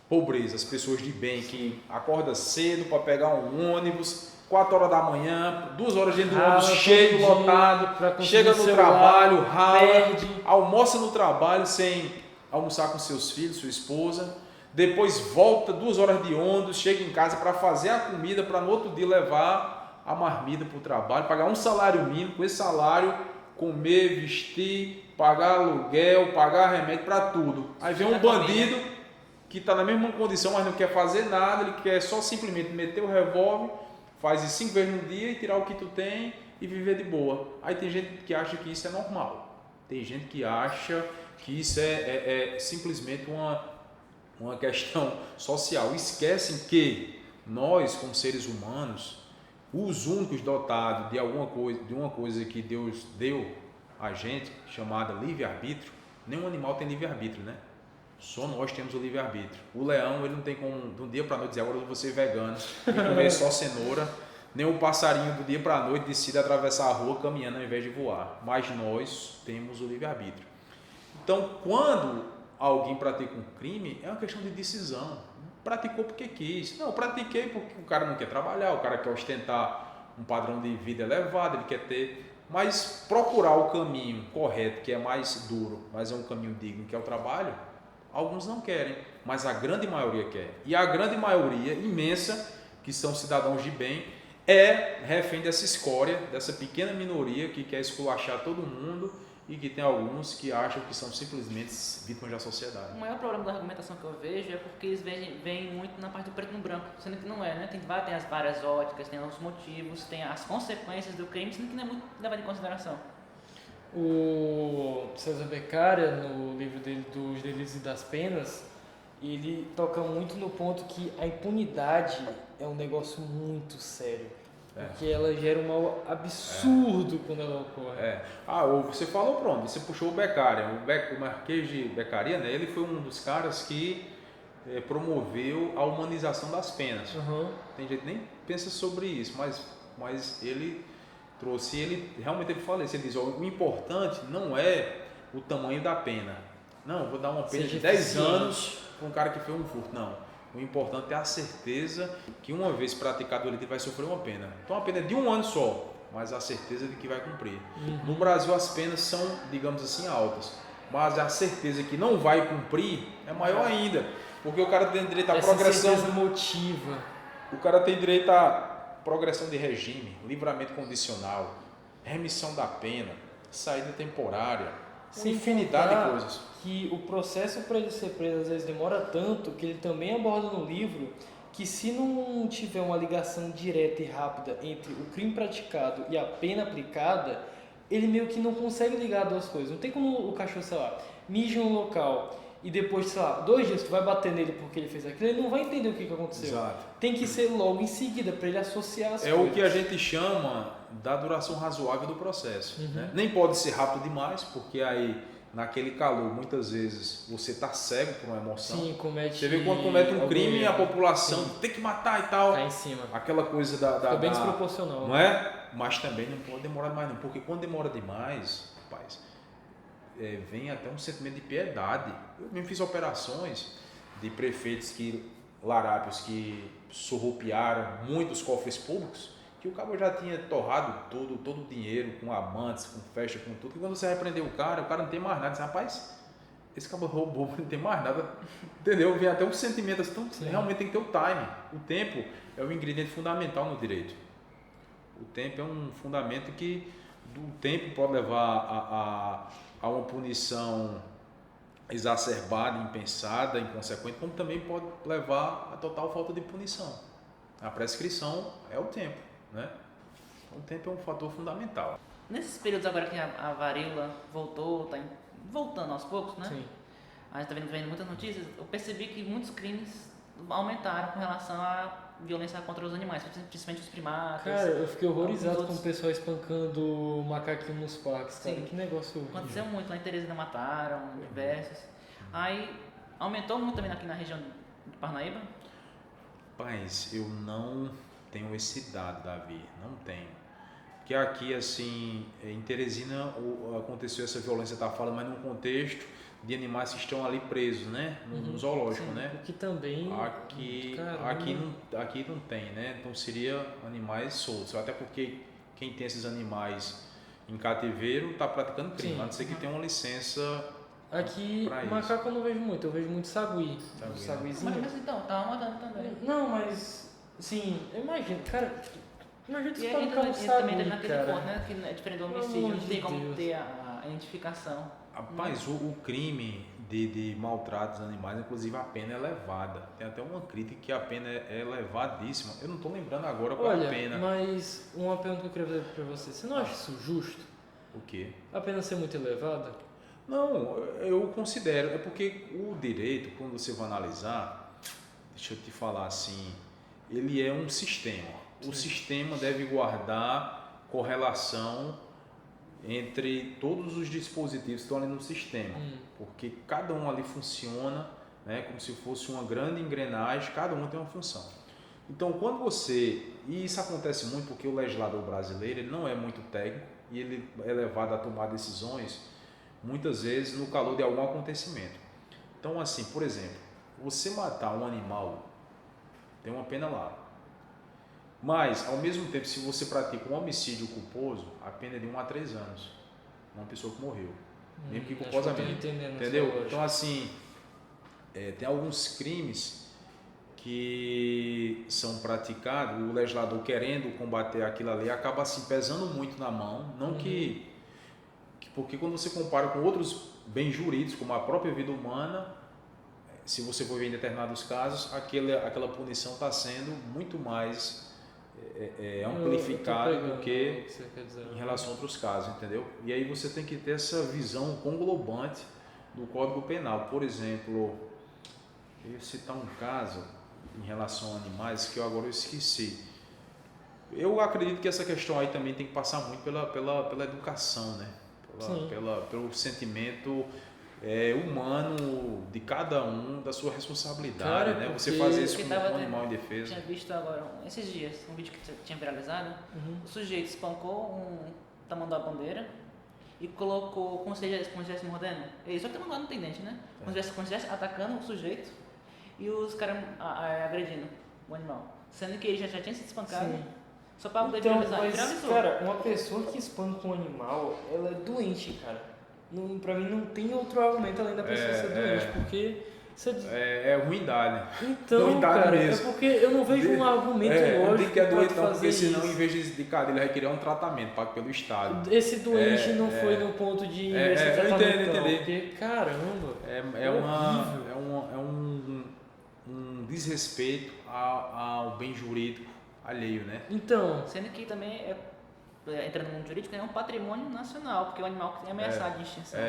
pobreza, as pessoas de bem que acordam cedo para pegar um ônibus, 4 horas da manhã, 2 horas dentro do ônibus cheio, lotado, chega no trabalho, rala, almoça no trabalho sem almoçar com seus filhos, sua esposa, depois volta 2 horas de ônibus, chega em casa para fazer a comida, para no outro dia levar a marmita para o trabalho, pagar um salário mínimo, com esse salário comer, vestir, pagar aluguel, pagar remédio, para tudo. Aí vem um bandido que está na mesma condição, mas não quer fazer nada, ele quer só simplesmente meter o revólver, faz isso 5 vezes no dia e tirar o que tu tem e viver de boa. Aí tem gente que acha que isso é normal. Tem gente que acha que isso é simplesmente uma questão social. Esquecem que nós, como seres humanos, os únicos dotados de uma coisa que Deus deu a gente, chamada livre-arbítrio, nenhum animal tem livre-arbítrio, né? Só nós temos o livre-arbítrio. O leão, ele não tem como, de um dia para a noite, dizer agora eu vou ser vegano e comer só cenoura. Nem o passarinho, do dia para a noite, decide atravessar a rua caminhando ao invés de voar. Mas nós temos o livre-arbítrio. Então, quando alguém pratica um crime, é uma questão de decisão. Praticou porque quis. Não, eu pratiquei porque o cara não quer trabalhar, o cara quer ostentar um padrão de vida elevado, ele quer ter... Mas procurar o caminho correto, que é mais duro, mas é um caminho digno, que é o trabalho, alguns não querem, mas a grande maioria quer. E a grande maioria, imensa, que são cidadãos de bem, é refém dessa escória, dessa pequena minoria que quer esculachar todo mundo e que tem alguns que acham que são simplesmente vítimas da sociedade. O maior problema da argumentação que eu vejo é porque eles veem muito na parte do preto e no branco, sendo que não é, né? Tem as várias óticas, tem os motivos, tem as consequências do crime, sendo que não é muito levado em consideração. O César Beccaria, no livro dele dos Delitos e das Penas, ele toca muito no ponto que a impunidade é um negócio muito sério. Porque ela gera um mal absurdo quando ela ocorre. Você falou pronto, você puxou o Beccaria. O Marquês de Beccaria, né, ele foi um dos caras que promoveu a humanização das penas. Uhum. Tem gente que nem pensa sobre isso, mas ele trouxe, ele fala isso, ele diz, o importante não é o tamanho da pena. Não, vou dar uma pena de 10 anos para um cara que fez um furto. Não. O importante é a certeza que uma vez praticado o delito ele vai sofrer uma pena. Então a pena é de 1 ano só. mas a certeza de que vai cumprir. No Brasil as penas são, digamos assim, altas, mas a certeza que não vai cumprir é maior ainda, porque o cara tem direito à progressão. Essa certeza motiva. O cara tem direito à progressão de regime, livramento condicional, remissão da pena, saída temporária, Sem infinidade contar de coisas. Que o processo para ele ser preso às vezes demora tanto que ele também aborda no livro que se não tiver uma ligação direta e rápida entre o crime praticado e a pena aplicada, ele meio que não consegue ligar duas coisas. Não tem como o cachorro, sei lá, mija em um local e depois, sei lá, 2 dias tu vai bater nele porque ele fez aquilo, ele não vai entender o que aconteceu. Exato. Tem que ser logo em seguida para ele associar as coisas. É o que a gente chama da duração razoável do processo. Né? Nem pode ser rápido demais, porque aí naquele calor, muitas vezes, você está cego por uma emoção. Sim, comete. Você vê quando comete um crime, a população tem que matar e tal. Cai em cima. Aquela coisa da bem desproporcional. Não é? Mas também não pode demorar demais, não. Porque quando demora demais, rapaz, vem até um sentimento de piedade. Eu mesmo fiz operações de prefeitos larápios que surrupiaram muitos cofres públicos, que o cabo já tinha torrado todo o dinheiro, com amantes, com festa, com tudo, e quando você repreendeu o cara não tem mais nada, diz, rapaz, esse cabo roubou, não tem mais nada, entendeu? Vem até um sentimento assim, então realmente tem que ter o time. O tempo é um ingrediente fundamental no direito. O tempo é um fundamento que do tempo pode levar a uma punição exacerbada, impensada, inconsequente, como também pode levar a total falta de punição. A prescrição é o tempo. Né? O tempo é um fator fundamental. Nesses períodos agora que a varíola voltou, está voltando aos poucos, né? Sim. A gente está vendo muitas notícias, eu percebi que muitos crimes aumentaram com relação à violência contra os animais, principalmente os primatas. Cara, eu fiquei horrorizado com o pessoal espancando macaquinho nos parques, cara. Sim. Que negócio horrível. Aconteceu muito, lá em Teresina mataram, diversos. Aí aumentou muito também aqui na região de Parnaíba? Rapaz, eu não tenho esse dado, Davi, não tenho. Porque aqui, assim, em Teresina aconteceu essa violência, tá falando, mas num contexto de animais que estão ali presos, né? No zoológico, sim, né? O que também... Aqui não tem, né? Então seria animais soltos, até porque quem tem esses animais em cativeiro está praticando crime, a não ser que tenha uma licença. Aqui, macaco eu não vejo muito, eu vejo muito sagui. Saguizinho. Mas então, tava matando também. Não, mas... Sim, imagina, cara... Imagina que espancar um sagui, também naquele ponto, né? Que é diferente do homicídio, não tem como ter a identificação. Rapaz, o crime de maltratos animais, inclusive a pena é elevada. Tem até uma crítica que a pena é elevadíssima. Eu não estou lembrando agora qual é a pena. Mas uma pergunta que eu queria fazer para você. Você não acha isso justo? O quê? A pena ser muito elevada? Não, eu considero. É porque o direito, quando você vai analisar, deixa eu te falar assim, ele é um sistema. O sistema deve guardar correlação entre todos os dispositivos que estão ali no sistema, porque cada um ali funciona, né, como se fosse uma grande engrenagem, cada um tem uma função. Então, quando você... E isso acontece muito porque o legislador brasileiro ele não é muito técnico e ele é levado a tomar decisões, muitas vezes, no calor de algum acontecimento. Então, assim, por exemplo, você matar um animal, tem uma pena lá. Mas, ao mesmo tempo, se você pratica um homicídio culposo, a pena é de 1 a 3 anos. Uma pessoa que morreu. Mesmo que culposamente. Entendeu? Então, assim, tem alguns crimes que são praticados, o legislador querendo combater aquilo ali, acaba assim pesando muito na mão. Não porque quando você compara com outros bens jurídicos, como a própria vida humana, se você for ver em determinados casos, aquela punição está sendo muito mais amplificada do que em relação a outros casos, entendeu? E aí você tem que ter essa visão conglobante do Código Penal. Por exemplo, eu ia citar um caso em relação a animais que agora eu esqueci. Eu acredito que essa questão aí também tem que passar muito pela educação, né? Pelo sentimento humano de cada um, da sua responsabilidade, né? Você fazer isso com um animal indefeso. Eu tinha visto agora, esses dias, um vídeo que tinha viralizado, o sujeito espancou um tamanho da bandeira e colocou como se estivesse mordendo. Ele só que tamanho não tem dente, né? Como se estivesse atacando o sujeito e os caras agredindo o animal. Sendo que ele já tinha sido espancado. Sim. Só pra poder Então, viralizar. mas, Viralizou. cara, uma pessoa que espanca um animal, ela é doente, cara. Não, pra mim não tem outro argumento além da pessoa ser doente, porque... É ruindade. Então, Ruindade cara, mesmo. é porque eu não vejo um argumento lógico que é pra doente tu não, fazer porque senão isso. em vez de cadeia ele vai querer um tratamento pago pelo Estado. Esse doente não foi no ponto de investir em eu tratamento, entendo. porque, caramba, É um desrespeito ao bem jurídico alheio, né? Então, Sendo que também, entrando no mundo jurídico, é um patrimônio nacional, porque é um animal que é ameaçado de extinção.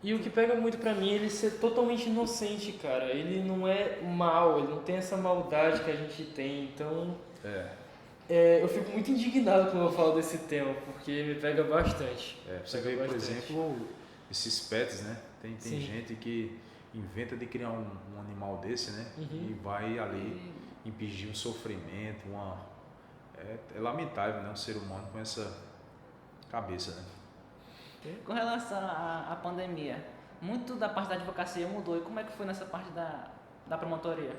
e o que pega muito pra mim é ele ser totalmente inocente, cara. Ele não é mal, ele não tem essa maldade que a gente tem, então... eu fico muito indignado quando eu falo desse tema, porque me pega bastante. Você vê, por exemplo, esses pets, né? Tem gente que inventa de criar um animal desse, né? E vai ali impingir um sofrimento, é lamentável, né? Um ser humano com essa cabeça, né? Com relação à pandemia, muito da parte da advocacia mudou. E como é que foi nessa parte da promotoria?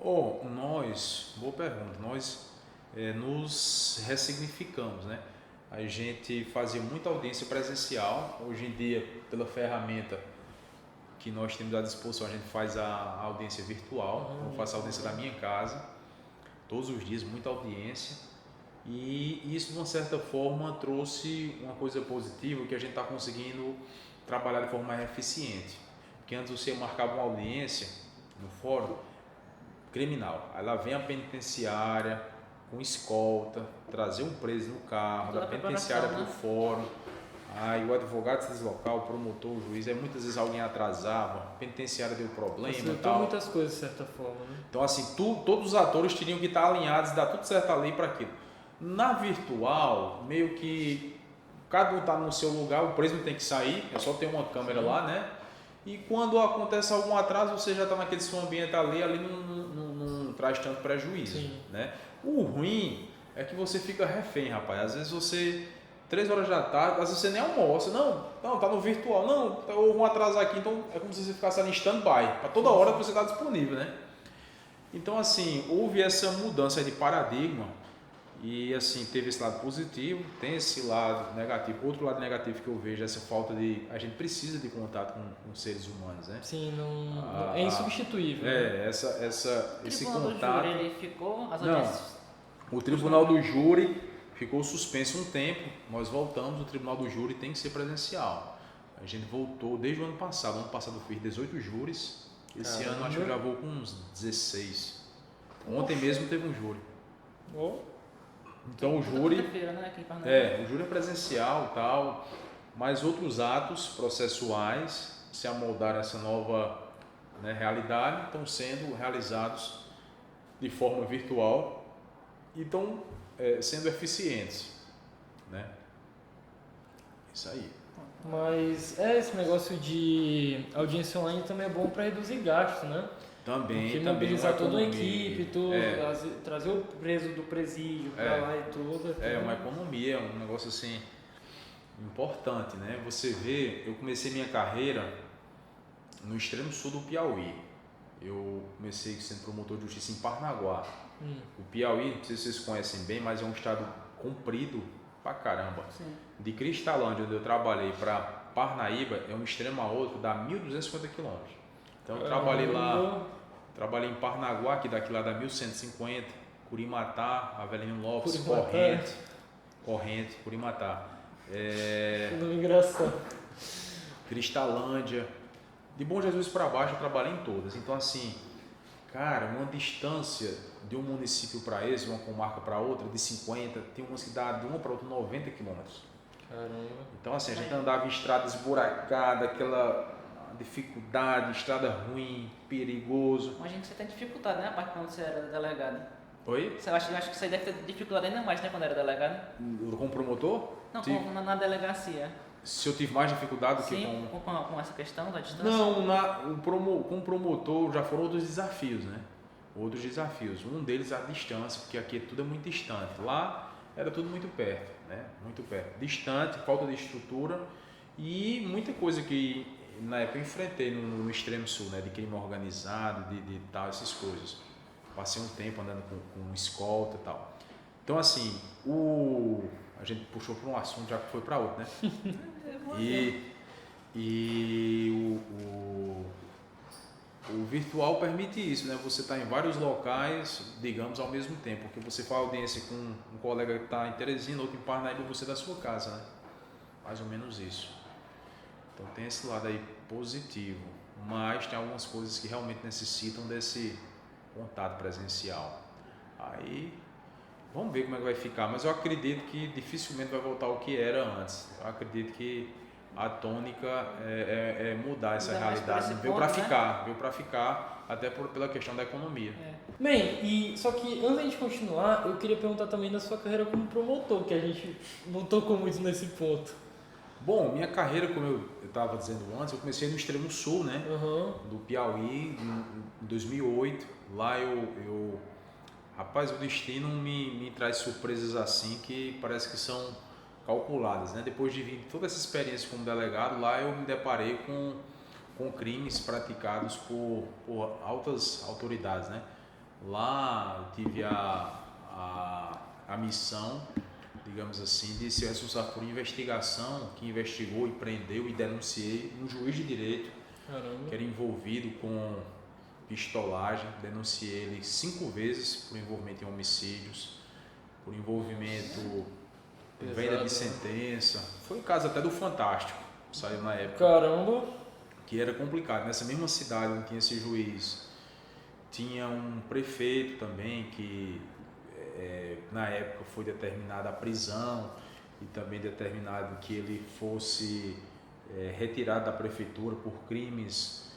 Boa pergunta, nós nos ressignificamos, né? A gente fazia muita audiência presencial, hoje em dia, pela ferramenta que nós temos à disposição, a gente faz a audiência virtual, eu faço a audiência da minha casa, todos os dias, muita audiência, e isso de uma certa forma trouxe uma coisa positiva, que a gente está conseguindo trabalhar de forma mais eficiente, porque antes você marcava uma audiência no fórum criminal, aí lá vem a penitenciária com escolta, trazer um preso no carro, da penitenciária para o fórum, aí o advogado se deslocar, o promotor, o juiz, aí muitas vezes alguém atrasava, a penitenciária deu problema e tal. Muitas coisas de certa forma, né? Então assim, todos os atores teriam que estar alinhados e dar tudo certo ali para aquilo. Na virtual, meio que cada um está no seu lugar, o preso não tem que sair, é só ter uma câmera lá, né? E quando acontece algum atraso, você já está naquele seu ambiente ali não traz tanto prejuízo, né? O ruim é que você fica refém, rapaz. Às vezes você, 3 horas da tarde, às vezes você nem almoça. Não, tá no virtual. Não, houve um atraso aqui, então é como se você ficasse ali em stand-by, para toda hora que você está disponível, né? Então, assim, houve essa mudança de paradigma e, assim, teve esse lado positivo, tem esse lado negativo. Outro lado negativo que eu vejo é essa falta de... A gente precisa de contato com seres humanos, né? Sim, é insubstituível. Esse contato... O tribunal do júri, ele ficou... As audiências... O tribunal do júri ficou suspenso um tempo, nós voltamos, o tribunal do júri tem que ser presencial. A gente voltou desde o ano passado eu fiz 18 júris, esse ano acho que eu já vou com uns 16. Ontem mesmo teve um júri. Então o júri, o júri é presencial e tal, mas outros atos processuais se amoldaram a essa nova, né, realidade, estão sendo realizados de forma virtual e estão sendo eficientes, né? Isso aí. Mas esse negócio de audiência online também é bom para reduzir gastos, né? Também mobilizar toda a equipe, trazer o preso do presídio para lá e tudo. Uma economia, um negócio assim importante, né? Você vê, eu comecei minha carreira no extremo sul do Piauí. Eu comecei sendo promotor de justiça em Parnaguá. O Piauí, não sei se vocês conhecem bem, mas é um estado comprido pra caramba. Sim. De Cristalândia, onde eu trabalhei, para Parnaíba, é um extremo a outro, dá 1.250 quilômetros. Então eu trabalhei lá, trabalhei em Parnaguá, que daqui lá dá 1.150, Curimatá, Avelino Lopes, Corrente, Curimatá. Tudo engraçado. Cristalândia. De Bom Jesus para baixo eu trabalhei em todas. Então assim, cara, uma distância de um município para esse, uma comarca para outra, de 50, tem uma cidade de uma para outra 90 quilômetros. Caramba. Então assim, a gente andava em estrada esburacada, aquela dificuldade, estrada ruim, perigoso. Imagina que você tem dificuldade, né, a parte quando você era delegado. Oi? Eu acho que você deve ter dificuldade ainda mais, né, quando era delegado? Como promotor? Não, na delegacia. Se eu tive mais dificuldade do que Sim, com essa questão da distância? Não, com promotor já foram outros desafios, né? Outros desafios. Um deles é a distância, porque aqui tudo é muito distante. Lá era tudo muito perto, né? Muito perto. Distante, falta de estrutura e muita coisa que na época eu enfrentei no extremo sul, né? De crime organizado, de tal, essas coisas. Passei um tempo andando com escolta e tal. Então, assim, a gente puxou para um assunto, já que foi para outro, né? E o virtual permite isso, né? Você está em vários locais, digamos, ao mesmo tempo, porque você faz audiência com um colega que está em Teresina, outro em Parnaíba, você da sua casa, né? Mais ou menos isso. Então tem esse lado aí positivo, mas tem algumas coisas que realmente necessitam desse contato presencial. Aí vamos ver como é que vai ficar, mas eu acredito que dificilmente vai voltar ao que era antes. Eu acredito que a tônica é mudar essa realidade. Veio para ficar, até pela questão da economia. Bem, e só que antes de continuar, eu queria perguntar também da sua carreira como promotor, que a gente não tocou muito nesse ponto. Bom, minha carreira, como eu estava dizendo antes, eu comecei no extremo sul, né? Do Piauí, em 2008. Lá rapaz, o destino me traz surpresas assim que parece que são calculadas, né? Depois de vir toda essa experiência como delegado, lá eu me deparei com crimes praticados por altas autoridades, né? Lá eu tive a missão, digamos assim, de ser responsável por investigação, que investigou e prendeu e denunciei um juiz de direito. Caramba. Que era envolvido com pistolagem, denunciei ele 5 vezes por envolvimento em homicídios, por envolvimento em venda de sentença. Foi o caso até do Fantástico, saiu na época. Caramba! Que era complicado. Nessa mesma cidade onde tinha esse juiz, tinha um prefeito também que na época foi determinada a prisão e também determinado que ele fosse retirado da prefeitura por crimes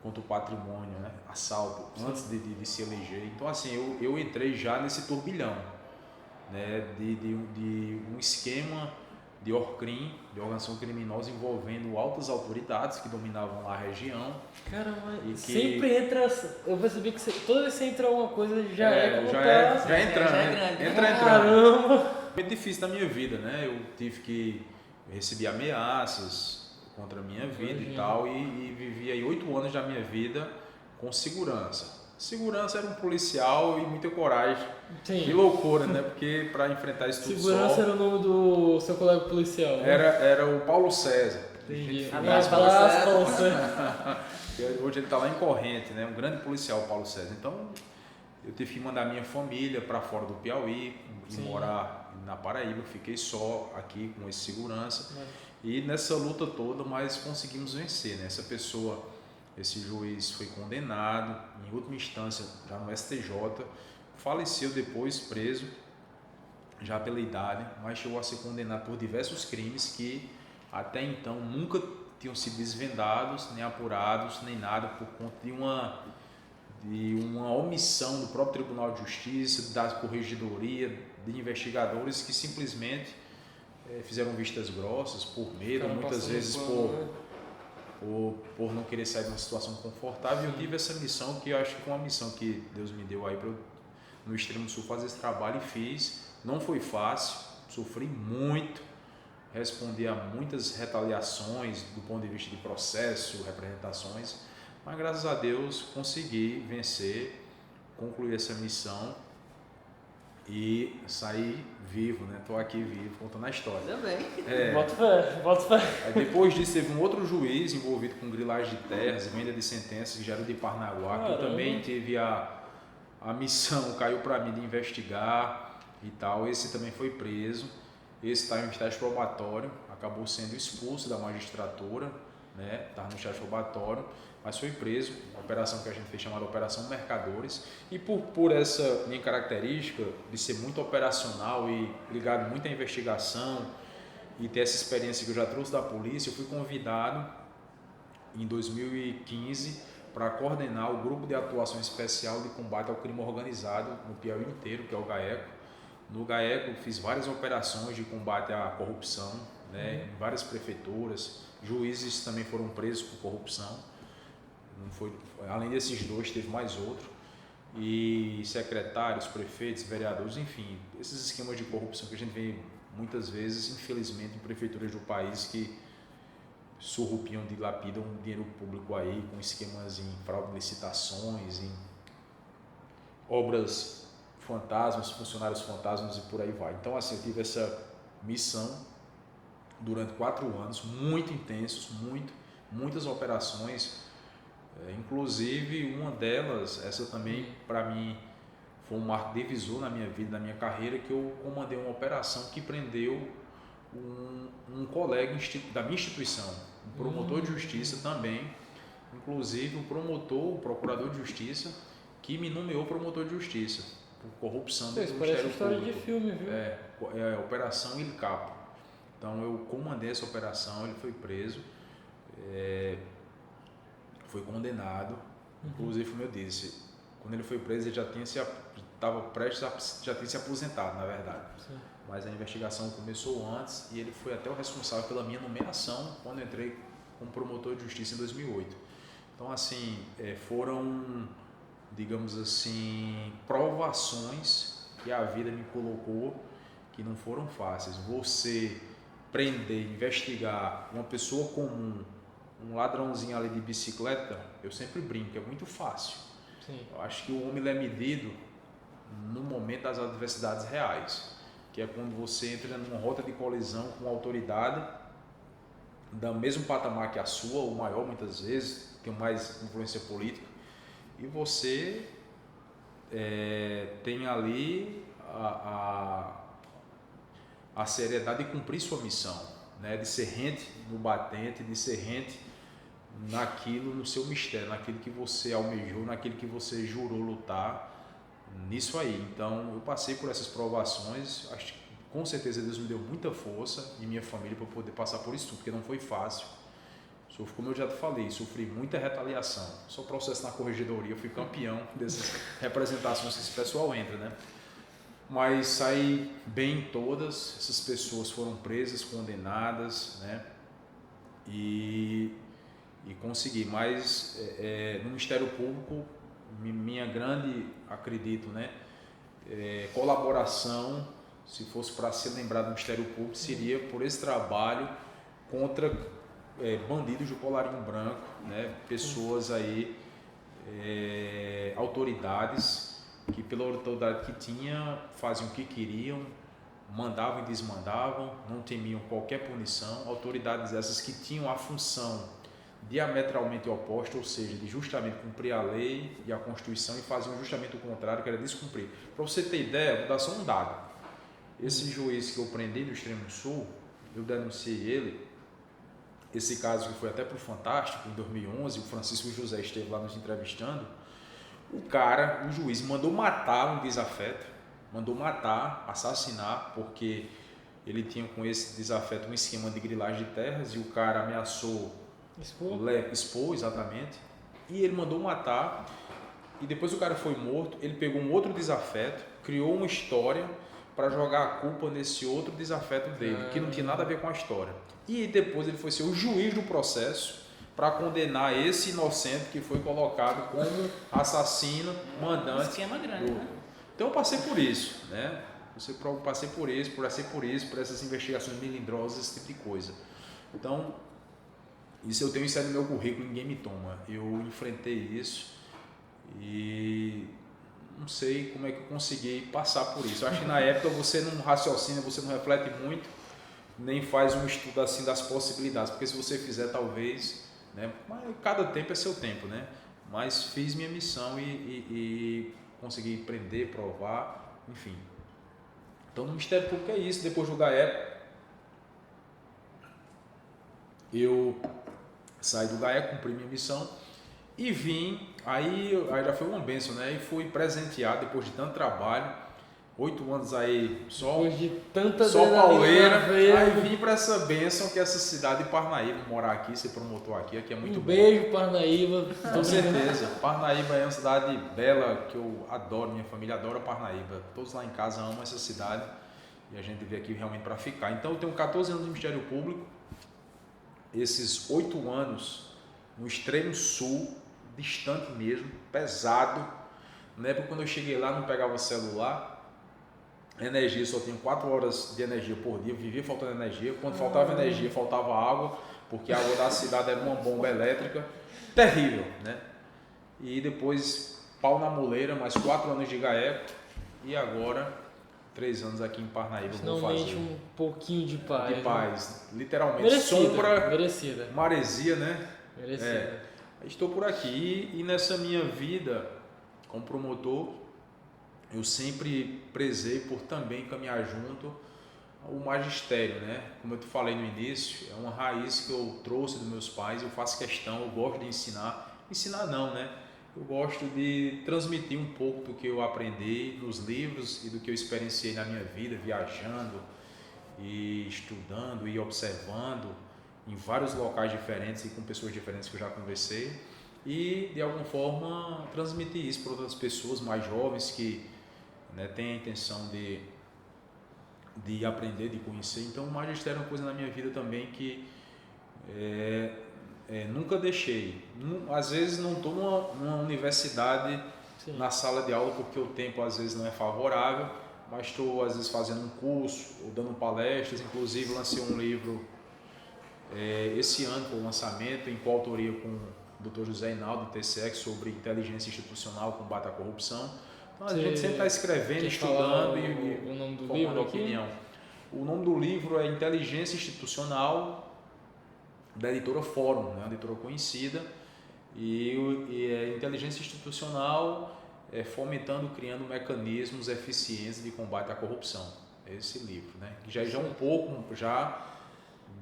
contra o patrimônio, né? Assalto, antes de se eleger. Então, assim, eu entrei já nesse turbilhão, né? de um esquema de ORCRIM, de organização criminosa, envolvendo altas autoridades que dominavam lá a região. Caramba, sempre entra. Eu percebi que toda vez que você entra alguma coisa já entrando. Entra. Caramba! Foi difícil na minha vida, né? Eu tive que receber ameaças contra a minha vida e tal, e vivi aí 8 anos da minha vida com segurança. Segurança era um policial e muita coragem. Sim. Que loucura, né? Porque para enfrentar isso tudo Segurança era o nome do seu colega policial, né? Era o Paulo César. Entendi. Abraço, Paulo César. Hoje ele está lá em Corrente, né? Um grande policial, o Paulo César. Então, eu tive que mandar minha família para fora do Piauí, e morar na Paraíba. Fiquei só aqui com esse segurança. E nessa luta toda, mas conseguimos vencer, né? Esse juiz foi condenado, em última instância, já no STJ, faleceu depois, preso, já pela idade, mas chegou a ser condenado por diversos crimes que até então nunca tinham sido desvendados, nem apurados, nem nada, por conta de uma omissão do próprio Tribunal de Justiça, da Corregedoria, de investigadores que simplesmente fizeram vistas grossas, por medo, muitas vezes por não querer sair de uma situação confortável. Eu tive essa missão, que eu acho que foi uma missão que Deus me deu aí para eu, no Extremo Sul, fazer esse trabalho, e fiz. Não foi fácil, sofri muito, respondi a muitas retaliações do ponto de vista de processo, representações, mas graças a Deus consegui vencer, concluir essa missão e sair vivo, né? Estou aqui vivo, contando a história. Também. Bota fé. Depois disso, teve um outro juiz envolvido com grilagem de terras e venda de sentenças, que já era de Parnaguá, que eu também tive a missão, caiu para mim, de investigar e tal. Esse também foi preso. Esse está em estágio probatório, acabou sendo expulso da magistratura, né? Estava no estágio probatório, mas foi preso. Uma operação que a gente fez chamada Operação Mercadores. E por essa minha característica de ser muito operacional e ligado muito à investigação e ter essa experiência que eu já trouxe da polícia, eu fui convidado em 2015 para coordenar o Grupo de Atuação Especial de Combate ao Crime Organizado no Piauí inteiro, que é o GAECO. No GAECO fiz várias operações de combate à corrupção, né, em várias prefeituras. Juízes também foram presos por corrupção. Além desses 2, teve mais outro. E secretários, prefeitos, vereadores, enfim, esses esquemas de corrupção que a gente vê muitas vezes, infelizmente, em prefeituras do país que surrupiam, dilapidam dinheiro público aí com esquemas em fraude de licitações, em obras fantasmas, funcionários fantasmas e por aí vai. Então, assim, eu tive essa missão durante 4 anos, muito intensos, muitas operações, inclusive uma delas, essa também para mim foi um marco divisor na minha vida, na minha carreira, que eu comandei uma operação que prendeu um colega da minha instituição, um promotor de justiça também, inclusive o procurador de justiça, que me nomeou promotor de justiça por corrupção do Ministério Parece história Público. de filme, viu? É a Operação Il Capo. Então eu comandei essa operação, ele foi preso, foi condenado, inclusive como eu disse, quando ele foi preso ele já tinha se aposentado, na verdade. Sim. Mas a investigação começou antes e ele foi até o responsável pela minha nomeação quando eu entrei como promotor de justiça em 2008. Então, assim, foram, digamos assim, provações que a vida me colocou que não foram fáceis. Você prender, investigar uma pessoa comum, um ladrãozinho ali de bicicleta, eu sempre brinco, é muito fácil. Sim. Eu acho que o homem é medido no momento das adversidades reais, que é quando você entra numa rota de colisão com uma autoridade do mesmo patamar que a sua, ou maior muitas vezes, tem mais influência política, e você tem ali a seriedade de cumprir sua missão, né? De ser rente no batente, de ser rente naquilo, no seu mistério, naquilo que você almejou, naquilo que você jurou lutar, nisso aí. Então eu passei por essas provações, acho que com certeza Deus me deu muita força e minha família para poder passar por isso tudo, porque não foi fácil. Como eu já te falei, sofri muita retaliação. Só processo na corregedoria, eu fui campeão dessas representações que esse pessoal entra, né? Mas saí bem em todas, essas pessoas foram presas, condenadas, né? E consegui. Mas no Ministério Público, minha grande, acredito, né? Colaboração, se fosse para ser lembrado do Ministério Público, seria por esse trabalho contra bandidos de colarinho branco, né? Pessoas aí, autoridades que pela autoridade que tinha faziam o que queriam, mandavam e desmandavam, não temiam qualquer punição, autoridades essas que tinham a função diametralmente oposta, ou seja, de justamente cumprir a lei e a Constituição, e faziam justamente o contrário, que era descumprir. Para você ter ideia, vou dar só um dado. Esse juiz que eu prendi no Extremo Sul, eu denunciei ele, esse caso que foi até para o Fantástico, em 2011, o Francisco José esteve lá nos entrevistando, o juiz mandou matar um desafeto, mandou matar, assassinar, porque ele tinha com esse desafeto um esquema de grilagem de terras e o cara ameaçou expor, exatamente, e ele mandou matar, e depois o cara foi morto, ele pegou um outro desafeto, criou uma história para jogar a culpa nesse outro desafeto dele, que não tinha nada a ver com a história. E depois ele foi ser o juiz do processo para condenar esse inocente que foi colocado como assassino, mandante. Esquema grande, né? Então eu passei por isso, né? Eu passei por isso, por essas investigações melindrosas, esse tipo de coisa. Então, isso eu tenho isso aí no meu currículo, ninguém me toma. Eu enfrentei isso e não sei como é que eu consegui passar por isso. Eu acho que na época você não raciocina, você não reflete muito, nem faz um estudo assim das possibilidades, porque se você fizer talvez, né? Mas cada tempo é seu tempo, né? Mas fiz minha missão e consegui prender, provar, enfim. Então no Ministério Público é isso. Depois do GAECO, eu saí do GAECO, cumpri minha missão e vim, aí já foi uma bênção, né? E fui presenteado depois de tanto trabalho, 8 anos aí só pauleira, aí vim para essa bênção que é essa cidade de Parnaíba, morar aqui, ser promotor aqui é muito bom. Beijo, Parnaíba. Com certeza, Parnaíba é uma cidade bela que eu adoro, minha família adora Parnaíba, todos lá em casa amam essa cidade e a gente veio aqui realmente para ficar. Então eu tenho 14 anos no Ministério Público, esses 8 anos no extremo sul, distante mesmo, pesado. Na época quando eu cheguei lá não pegava celular, energia, só tinha 4 horas de energia por dia, vivia faltando energia, quando faltava energia faltava água, porque a água da cidade era uma bomba elétrica, terrível, né? E depois pau na moleira, mais 4 anos de GAECO, e agora 3 anos aqui em Parnaíba. Finalmente um pouquinho de paz. De paz, literalmente. Merecida, Sombra, merecida. maresia, né? Merecida. Estou por aqui e nessa minha vida como promotor, eu sempre prezei por também caminhar junto ao magistério, né? Como eu te falei no início, é uma raiz que eu trouxe dos meus pais, eu faço questão, eu gosto de ensinar. Ensinar não, né? Eu gosto de transmitir um pouco do que eu aprendi nos livros e do que eu experienciei na minha vida, viajando e estudando e observando em vários locais diferentes e com pessoas diferentes que eu já conversei, e de alguma forma transmitir isso para outras pessoas mais jovens que, né, têm a intenção de aprender, de conhecer. Então o magistério é uma coisa na minha vida também que nunca deixei. Às vezes não estou numa universidade, sim, na sala de aula porque o tempo às vezes não é favorável, mas estou às vezes fazendo um curso ou dando palestras. Inclusive lancei um livro esse ano com o lançamento, em coautoria com o Dr. José Hinaldo, do TCEC, sobre inteligência institucional, combate à corrupção. Então a gente sempre está escrevendo, estudando e o nome do formando livro opinião. O nome do livro é Inteligência Institucional, da editora Fórum, né? Uma editora conhecida, e é Inteligência Institucional fomentando, criando mecanismos eficientes de combate à corrupção. Esse livro, né? Que já é um pouco já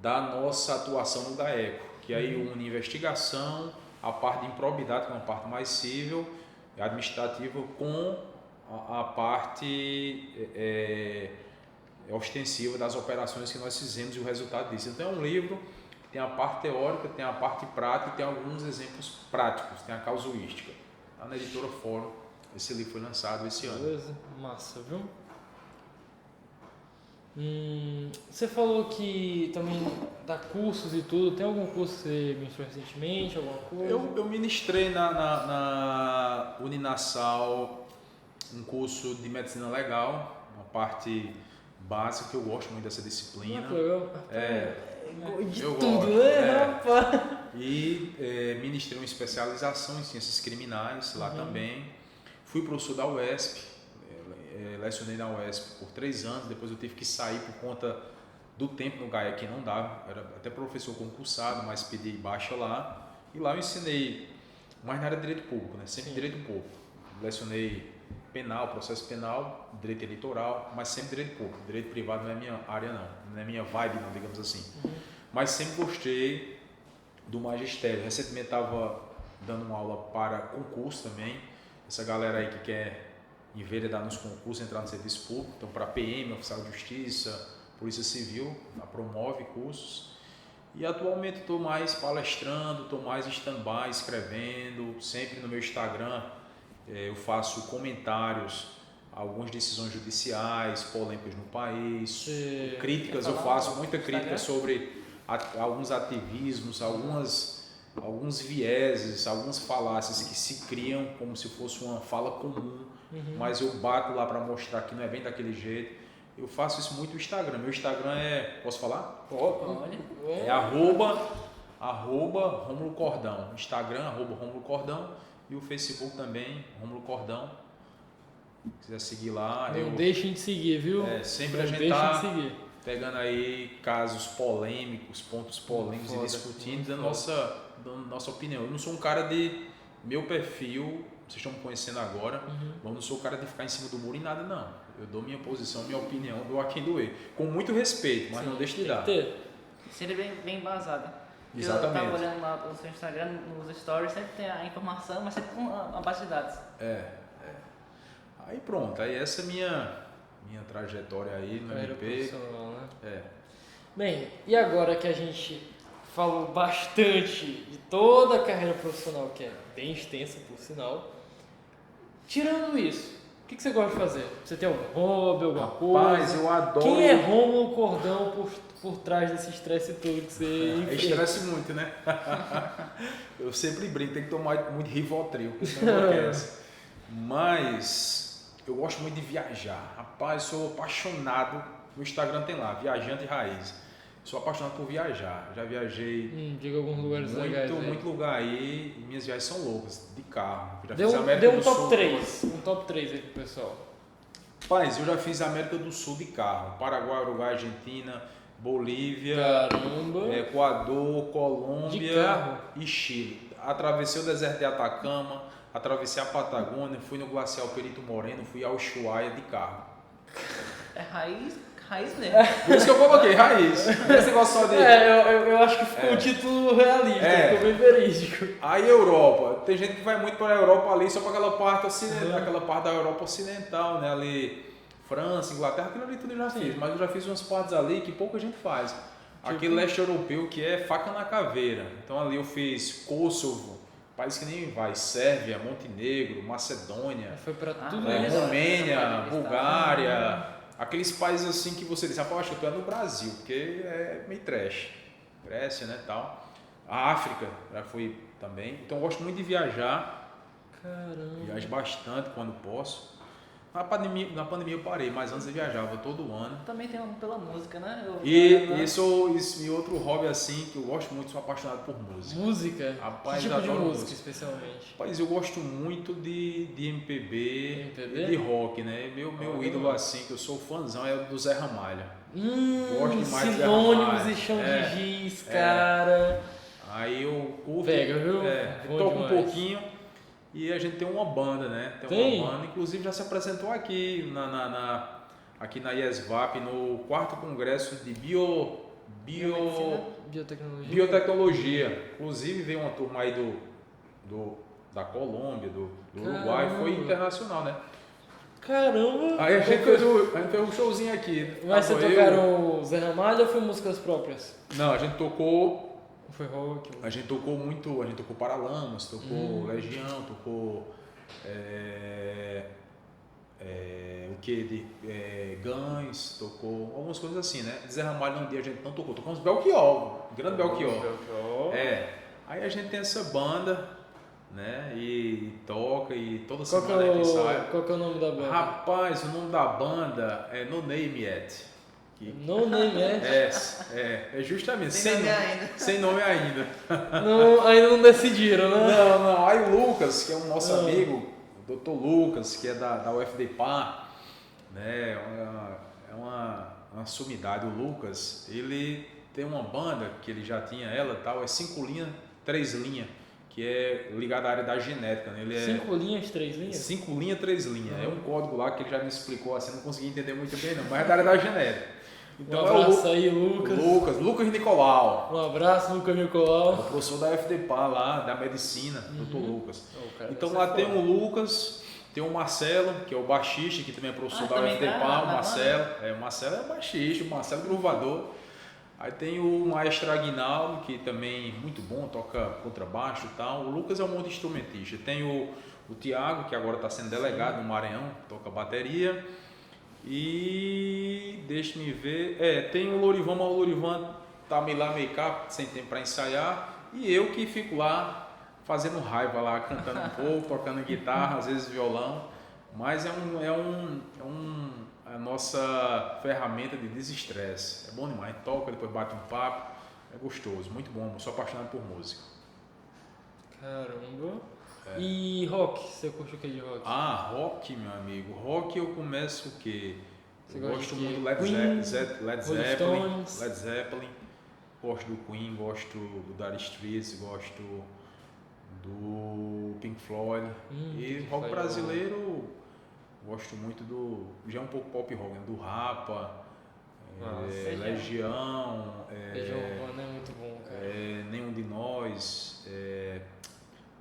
da nossa atuação no GAECO, que aí une investigação, a parte de improbidade, que é uma parte mais civil, administrativa, com a parte ostensiva das operações que nós fizemos e o resultado disso. Então é um livro, tem a parte teórica, tem a parte prática e tem alguns exemplos práticos, tem a casuística. Está na editora Fórum, esse livro foi lançado esse ano. Beleza, massa, viu? Você falou que também dá cursos e tudo. Tem algum curso que você ministrou recentemente? Alguma coisa? Eu ministrei na Uninasal um curso de medicina legal, uma parte básica, que eu gosto muito dessa disciplina. De eu tudo, gosto, né, rapaz? E ministrei uma especialização em ciências criminais lá também. Fui professor da UESP. Lecionei na UESP por 3 anos, depois eu tive que sair por conta do tempo no GAEC, que não dava, era até professor concursado, mas pedi baixa lá, e lá eu ensinei mais na área de direito público, né? Sempre direito público. Lecionei penal, processo penal, direito eleitoral, mas sempre direito público. Direito privado não é minha área não é minha vibe não, digamos assim. Mas sempre gostei do magistério. Recentemente estava dando uma aula para concurso também, essa galera aí que quer enveredar nos concursos, entrar no serviço público, então para PM, oficial de justiça, polícia civil, ela promove cursos. E atualmente estou mais palestrando, estou mais em stand-by, escrevendo, sempre no meu Instagram eu faço comentários a algumas decisões judiciais, polêmicas no país, críticas, eu faço muita crítica sobre alguns ativismos, alguns vieses, algumas falácias que se criam como se fosse uma fala comum, mas eu bato lá para mostrar que não é bem daquele jeito. Eu faço isso muito no Instagram. Meu Instagram posso falar? Olha. É @ Rômulo Cordão. Instagram, @Rômulo Cordão, e o Facebook também, Rômulo Cordão. Se quiser seguir lá. Não deixem de seguir, viu? Sempre a gente tá pegando aí casos polêmicos, pontos polêmicos e discutindo, dando nossa opinião. Eu não sou um cara de meu perfil, vocês estão me conhecendo agora, eu não sou o cara de ficar em cima do muro em nada, não. Eu dou minha posição, minha opinião, dou a quem doer. Com muito respeito, mas não deixo de dar. Sempre bem embasado. Exatamente. Eu estava olhando lá no seu Instagram, nos stories, sempre tem a informação, mas sempre com uma base de dados. Aí pronto, aí essa é minha trajetória aí no carreira MP. Profissional, né? Bem, e agora que a gente falou bastante de toda a carreira profissional, que é bem extensa por sinal, tirando isso, o que você gosta de fazer? Você tem algum hobby, alguma coisa? Rapaz, eu adoro... Quem é Rômulo Cordão por trás desse estresse todo que você enfrenta? Estresse muito, né? Eu sempre brinco, tem que tomar muito Rivotril, porque senão não enlouquece. Mas eu gosto muito de viajar. Rapaz, sou apaixonado. No Instagram tem lá, Viajante Raiz. Sou apaixonado por viajar. Já viajei diga alguns lugares legais aí. Muito lugar aí. E minhas viagens são loucas, de carro. Já deu um top 3. Um top 3 aí pro pessoal. Rapaz, eu já fiz a América do Sul de carro. Paraguai, Uruguai, Argentina, Bolívia, Caramba! Equador, De Colômbia carro? e Chile. Atravessei o deserto de Atacama, atravessei a Patagônia, fui no Glacial Perito Moreno, fui ao Ushuaia de carro. É raiz mesmo. Por isso que eu coloquei raiz. Esse negócio só de... Eu acho que ficou um título realista, ficou bem verídico. Aí Europa, tem gente que vai muito para a Europa ali, só para aquela parte ocidental, aquela parte da Europa ocidental, né? Ali, França, Inglaterra, aquilo ali tudo eu já fiz, mas eu já fiz umas partes ali que pouca gente faz. Aquele leste europeu que é faca na caveira. Então ali eu fiz Kosovo, país que nem vai, Sérvia, Montenegro, Macedônia, Foi pra tudo mesmo. Romênia, Bulgária, aqueles países assim que você diz, acho que eu tô no Brasil, porque é meio trash. Grécia, né, tal. A África, já fui também. Então eu gosto muito de viajar. Caramba. Viajo bastante quando posso. Na pandemia eu parei, mas antes eu viajava todo ano. Também tem pela música, né? E outro hobby assim que eu gosto muito, sou apaixonado por música. Música? Rapaz, Que tipo de adoro música, especialmente? Rapaz, eu gosto muito de MPB, MPB? de rock, né? Meu ídolo assim, que eu sou fãzão, é o do Zé Ramalho. Gosto demais de Zé sinônimos Ramalho. e chão de giz, cara. Aí eu curto. Pega, viu? Bom Toco demais. um pouquinho. E a gente tem uma banda, né? Tem? Uma banda, inclusive já se apresentou aqui aqui na IESVAP, no 4º Congresso de Biotecnologia. Biotecnologia. Inclusive veio uma turma aí da Colômbia, do Uruguai, foi internacional, né? Caramba! Aí a gente fez um showzinho aqui. Mas você Tava tocaram o Zé Ramalho ou foi músicas próprias? Não, a gente tocou. Foi rock? A gente tocou muito, a gente tocou Paralamas, tocou Legião, tocou o que? Guns, tocou algumas coisas assim, né? Zé Ramalho um dia a gente não tocou, tocamos Belchior, grande Belchior. Aí a gente tem essa banda, né? E toca e toda semana a gente sai. Qual que é o nome da banda? Rapaz, o nome da banda é No Name Yet. No Name Yet? É justamente, Sem nome ainda. Não, ainda não decidiram, né? Não. Aí o Lucas, que é o nosso amigo, o Dr. Lucas, que é da UFDPA, né? É uma sumidade. O Lucas, ele tem uma banda que ele já tinha ela tal, é 5 linhas, 3 linhas, que é ligada à área da genética. Né? 5 linhas, 3 linhas? 5 linhas, 3 linhas. É um código lá que ele já me explicou assim, não consegui entender muito bem não, mas é da área da genética. Então, um abraço aí, Lucas. Lucas Nicolau. Um abraço, Lucas Nicolau. É o professor da FDPA lá, da medicina, Dr. Lucas. Então lá tem o Lucas, tem o Marcelo, que é o baixista, que também é professor da UFDPA, o Marcelo. O Marcelo é baixista, o Marcelo é gruvador. Aí tem o maestro Aguinaldo, que também é muito bom, toca contrabaixo e tal. O Lucas é um monte de instrumentista. Tem o Tiago, que agora está sendo delegado no Maranhão, toca bateria. E deixa-me ver, tem o Lourivan, mas o Lourivan tá meio lá, meio cá, sem tempo para ensaiar, e eu que fico lá fazendo raiva lá, cantando um pouco, tocando guitarra, às vezes violão, mas é a nossa ferramenta de desestresse, é bom demais, toca, depois bate um papo, é gostoso, muito bom, eu sou apaixonado por música. Caramba! E rock? Você curte o que de rock? Rock, meu amigo. Rock eu começo o quê? Eu gosto muito do Led Zeppelin. Gosto do Queen, gosto do Dire Straits, gosto do Pink Floyd. E rock brasileiro, gosto muito já é um pouco pop rock, né? Do Rapa, Legião. Legião Urbana é muito bom, cara. Nenhum de Nós.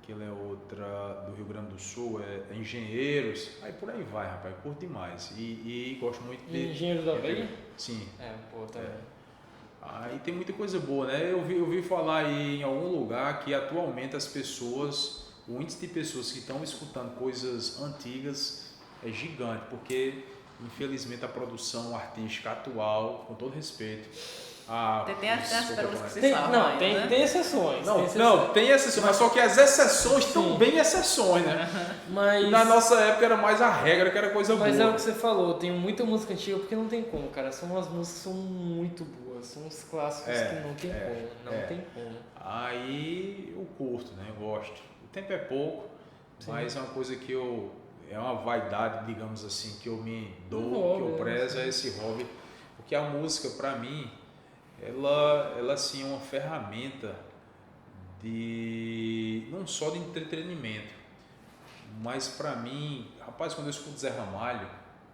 Aquela é outra do Rio Grande do Sul, é Engenheiros, aí por aí vai, rapaz, curto demais. E gosto muito de. Engenheiros da Havaí? Sim. Também. Aí tem muita coisa boa, né? Eu vi falar aí em algum lugar que atualmente o índice de pessoas que estão escutando coisas antigas é gigante, porque infelizmente a produção artística atual, com todo respeito. Tem as pérolas que se salvam. Tem exceções. Tem exceções, mas só que as exceções estão bem exceções, né? Mas na nossa época era mais a regra, que era coisa boa. Mas é o que você falou, tem muita música antiga porque não tem como, cara. São umas músicas que são muito boas, são uns clássicos que não tem como, não tem como. Aí eu curto, né? Eu gosto. O tempo é pouco, mas é uma coisa que eu é uma vaidade, digamos assim, que eu me dou, hobby, que eu prezo é esse hobby, porque a música para mim, ela assim é uma ferramenta de não só de entretenimento, mas para mim, rapaz, quando eu escuto Zé Ramalho,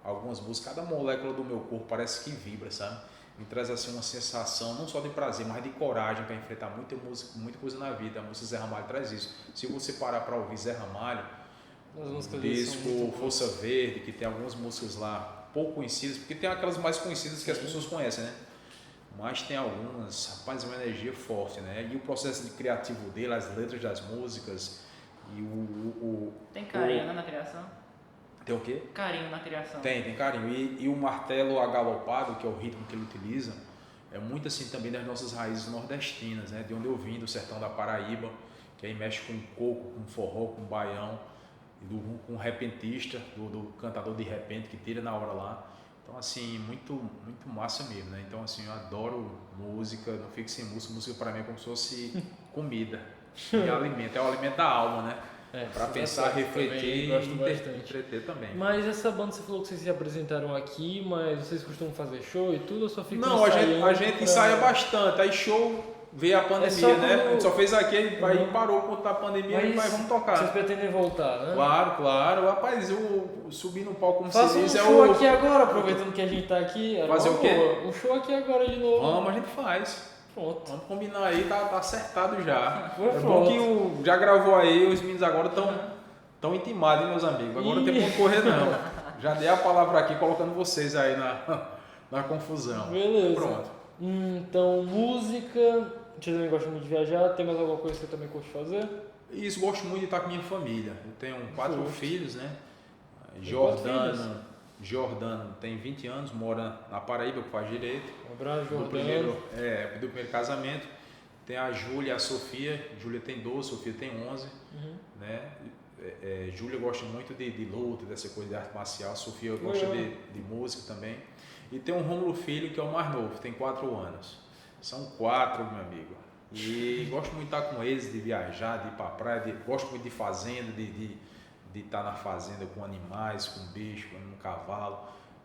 algumas músicas, cada molécula do meu corpo parece que vibra, sabe? Me traz assim uma sensação não só de prazer, mas de coragem para enfrentar muita música, muita coisa na vida. A música Zé Ramalho traz isso. Se você parar para ouvir Zé Ramalho, o disco Força Verde, que tem algumas músicas lá pouco conhecidas, porque tem aquelas mais conhecidas que as pessoas conhecem, né? Mas tem algumas, rapaz, uma energia forte, né? E o processo de criativo dele, as letras das músicas e Tem carinho, né, na criação? Tem o quê? Carinho na criação. Tem carinho. E o martelo agalopado, que é o ritmo que ele utiliza, é muito assim também das nossas raízes nordestinas, né? De onde eu vim, do sertão da Paraíba, que aí mexe com coco, com forró, com baião, com o repentista, do cantador de repente que tira na hora lá. Então, assim, muito massa mesmo, né? Então, assim, eu adoro música, não fico sem música. Música para mim é como se fosse comida, e alimento, é o alimento da alma, né? Para pensar, refletir e entreter também. Mas essa banda, você falou que vocês se apresentaram aqui, mas vocês costumam fazer show e tudo, ou só fica Não, a gente ensaia bastante, aí show veio a pandemia, né? A gente só fez aqui, aí parou por conta da pandemia, mas vamos tocar. Vocês pretendem voltar, né? Claro. Rapaz, eu subi no palco como Faça se diz. Um show aqui agora, aproveitando que a gente tá aqui. Fazer o quê? Um show aqui agora de novo. Vamos, a gente faz. Pronto. Vamos combinar aí, tá acertado já. É bom que já gravou aí, os meninos agora estão intimados, hein, meus amigos? Agora não tem como correr não. Já dei a palavra aqui, colocando vocês aí na confusão. Beleza. Pronto. Então, música, você também gosta muito de viajar, tem mais alguma coisa que você também curte fazer? Isso, gosto muito de estar com minha família. Eu tenho 4 filhos, né? Jordano tem 20 anos, mora na Paraíba, que faz direito. Um abraço, Jordano. Do primeiro casamento. Tem a Júlia e a Sofia. Júlia tem 12, Sofia tem 11. Né? Júlia gosta muito de luta, dessa coisa de arte marcial. Sofia gosta de música também. E tem um Rômulo Filho, que é o mais novo, tem 4 anos. São 4, meu amigo. E gosto muito de estar com eles, de viajar, de ir para a praia. Gosto muito de fazenda, de estar na fazenda com animais, com bicho, com um cavalo.